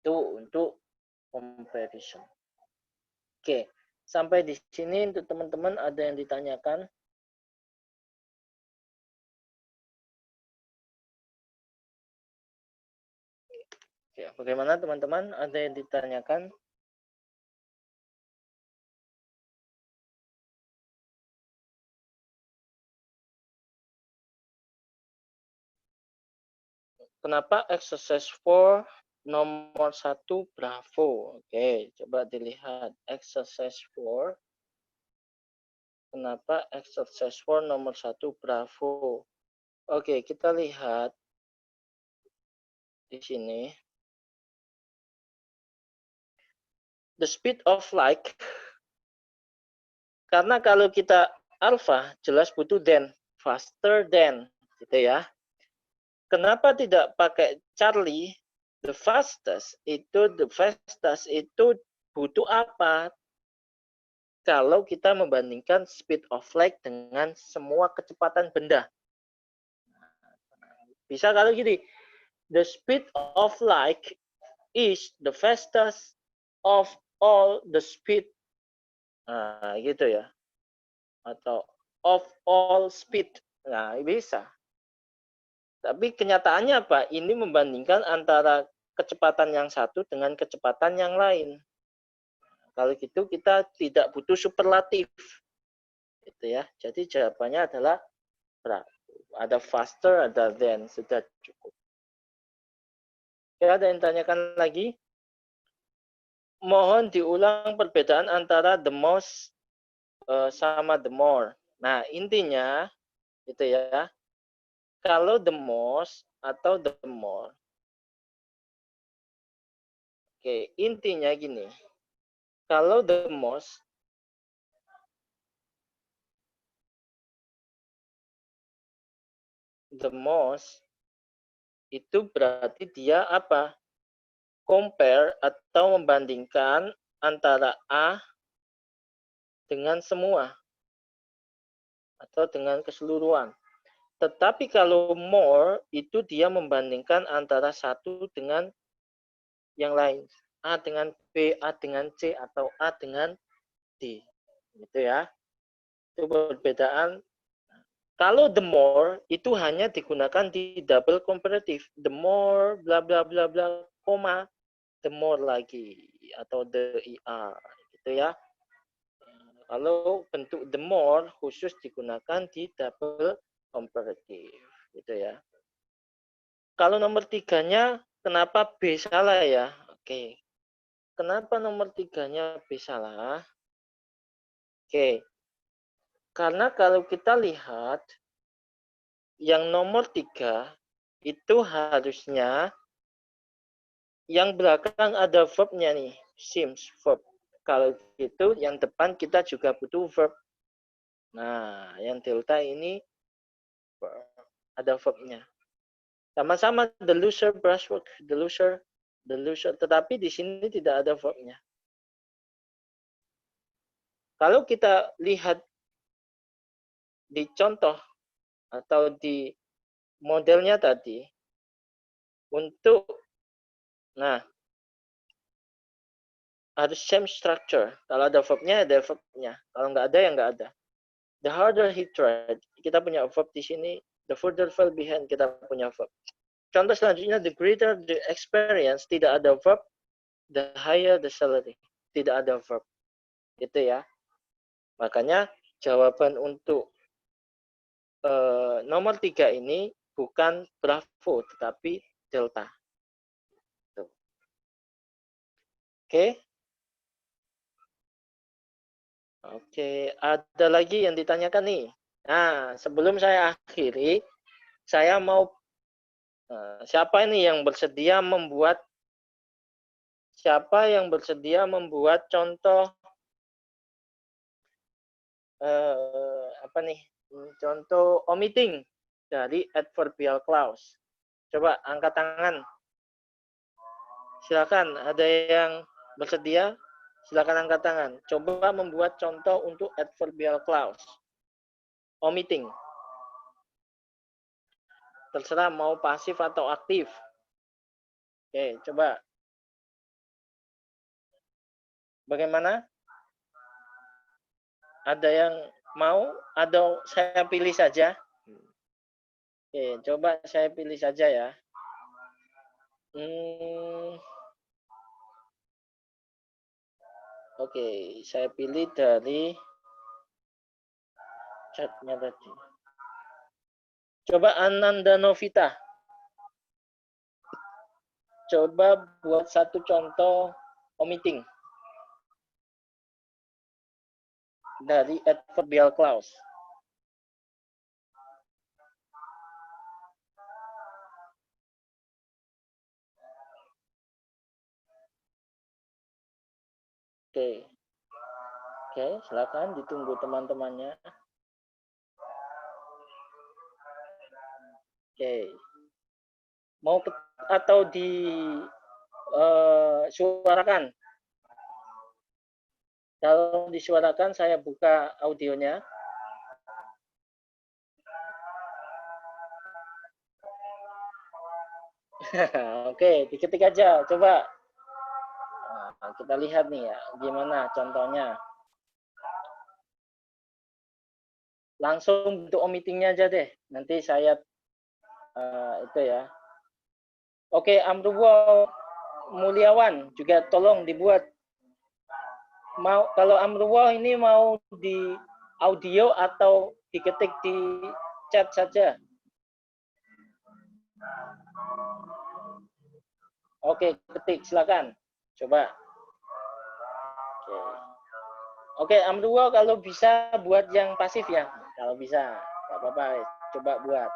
Itu untuk comparison. Oke. Sampai di sini untuk teman-teman ada yang ditanyakan? Ya, bagaimana teman-teman? Ada yang ditanyakan? Kenapa exercise 4 nomor 1 Bravo? Oke, coba dilihat exercise 4. Kenapa exercise 4 nomor 1 Bravo? Oke, kita lihat di sini. The speed of light. Karena kalau kita alpha, jelas butuh then, faster than, gitu ya. Kenapa tidak pakai Charlie? The fastest itu butuh apa? Kalau kita membandingkan speed of light dengan semua kecepatan benda. Bisa kalau gini, the speed of light is the fastest of all the speed. Nah, gitu ya. Atau of all speed. Nah, bisa. Tapi kenyataannya apa? Ini membandingkan antara kecepatan yang satu dengan kecepatan yang lain. Kalau gitu kita tidak butuh superlatif. Gitu ya. Jadi jawabannya adalah ada faster, ada than, sudah cukup. Ya, ada yang tanyakan lagi? Mohon diulang perbedaan antara the most sama the more. Nah, intinya gitu ya. Kalau the most atau the more. Oke, intinya gini. Kalau the most itu berarti dia apa? Compare atau membandingkan antara A dengan semua atau dengan keseluruhan. Tetapi kalau more itu dia membandingkan antara satu dengan yang lain. A dengan B, A dengan C, atau A dengan D. Gitu ya. Itu perbedaan. Kalau the more itu hanya digunakan di double comparative. The more bla bla bla bla, koma, the more lagi atau the ER gitu ya. Kalau bentuk the more khusus digunakan di double comparative gitu ya. Kalau nomor tiganya kenapa B salah ya? Oke. Kenapa nomor tiganya B salah? Oke. Karena kalau kita lihat yang nomor 3 itu harusnya yang belakang ada verbnya nih, seems verb. Kalau gitu yang depan kita juga butuh verb. Nah, yang delta ini ada verbnya. Sama-sama the loser brushwork, the loser, tetapi di sini tidak ada verbnya. Kalau kita lihat di contoh atau di modelnya tadi, untuk, nah, harus same structure. Kalau ada verbnya, ada verbnya. Kalau nggak ada, ya nggak ada. The harder he tried, kita punya verb di sini. The further fell behind, kita punya verb. Contoh selanjutnya, the greater the experience, tidak ada verb. The higher the salary, tidak ada verb. Gitu ya. Makanya jawaban untuk nomor 3 ini bukan Bravo, tetapi Delta. Tuh. Oke. Oke, ada lagi yang ditanyakan nih. Nah, sebelum saya akhiri, saya mau siapa ini yang bersedia membuat contoh apa nih? Contoh omitting dari adverbial clause. Coba angkat tangan. Silakan, ada yang bersedia? Silakan angkat tangan. Coba membuat contoh untuk adverbial clause. Omitting. Terserah mau pasif atau aktif. Oke, coba. Bagaimana? Ada yang mau? Atau saya pilih saja? Oke, coba saya pilih saja ya. Oke, saya pilih dari chatnya tadi. Coba Ananda Novita. Coba buat satu contoh omitting dari adverbial clause. Oke. Oke, silakan ditunggu teman-temannya. Oke. Mau atau disuarakan? Kalau disuarakan, saya buka audionya. Oke, diketik aja. Coba. Nah, kita lihat nih ya, gimana contohnya. Langsung bentuk omittingnya aja deh. Nanti saya Itu ya. Oke, Amruwo Mulyawan juga tolong dibuat. Kalau Amruwo ini mau di audio atau diketik di chat saja. Oke, ketik silakan. Coba. Oke, Amruwo kalau bisa buat yang pasif ya. Kalau bisa, nggak apa-apa. Coba buat.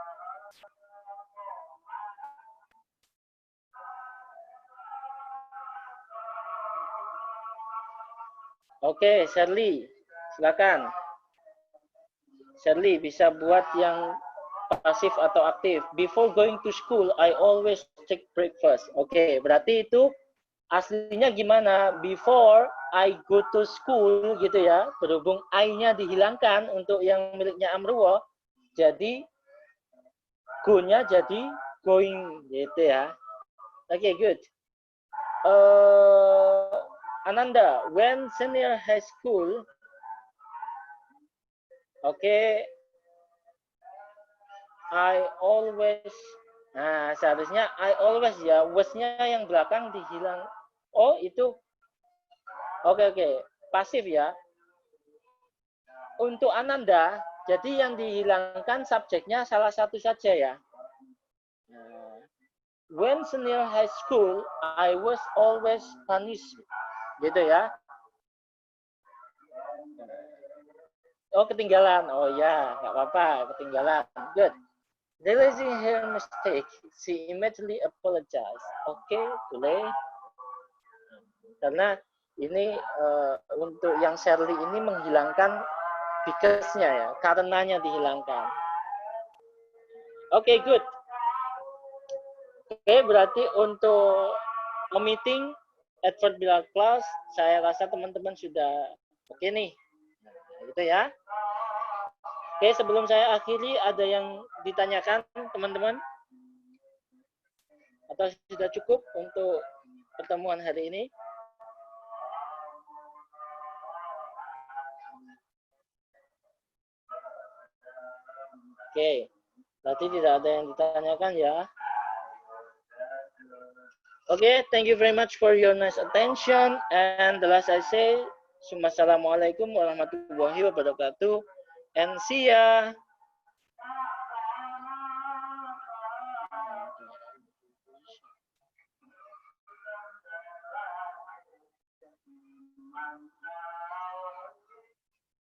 Oke, Shirley, silakan. Shirley bisa buat yang pasif atau aktif. Before going to school, I always take breakfast. Oke, berarti itu aslinya gimana? Before I go to school gitu ya. Berhubung I-nya dihilangkan untuk yang miliknya Amruwo, jadi go-nya jadi going gitu ya. Oke, good. Ananda, when senior high school, I always, nah seharusnya I always ya, was-nya yang belakang dihilang. Oh itu, oke, pasif ya. Untuk Ananda, jadi yang dihilangkan subjeknya salah satu saja ya. When senior high school, I was always punished. Gitu ya. Oh ketinggalan, oh ya, nggak apa-apa, ketinggalan. Good. Realizing her mistake, she immediately apologized. Oke, boleh. Karena ini untuk yang Shirley ini menghilangkan because-nya ya, karenanya dihilangkan. Oke, good. Oke, berarti untuk meeting advert bila class, saya rasa teman-teman sudah oke nih. Gitu ya. Oke, sebelum saya akhiri, ada yang ditanyakan teman-teman? Atau sudah cukup untuk pertemuan hari ini? Oke, berarti tidak ada yang ditanyakan ya. Okay, thank you very much for your nice attention. And the last I say, Assalamualaikum warahmatullahi wabarakatuh. And see ya.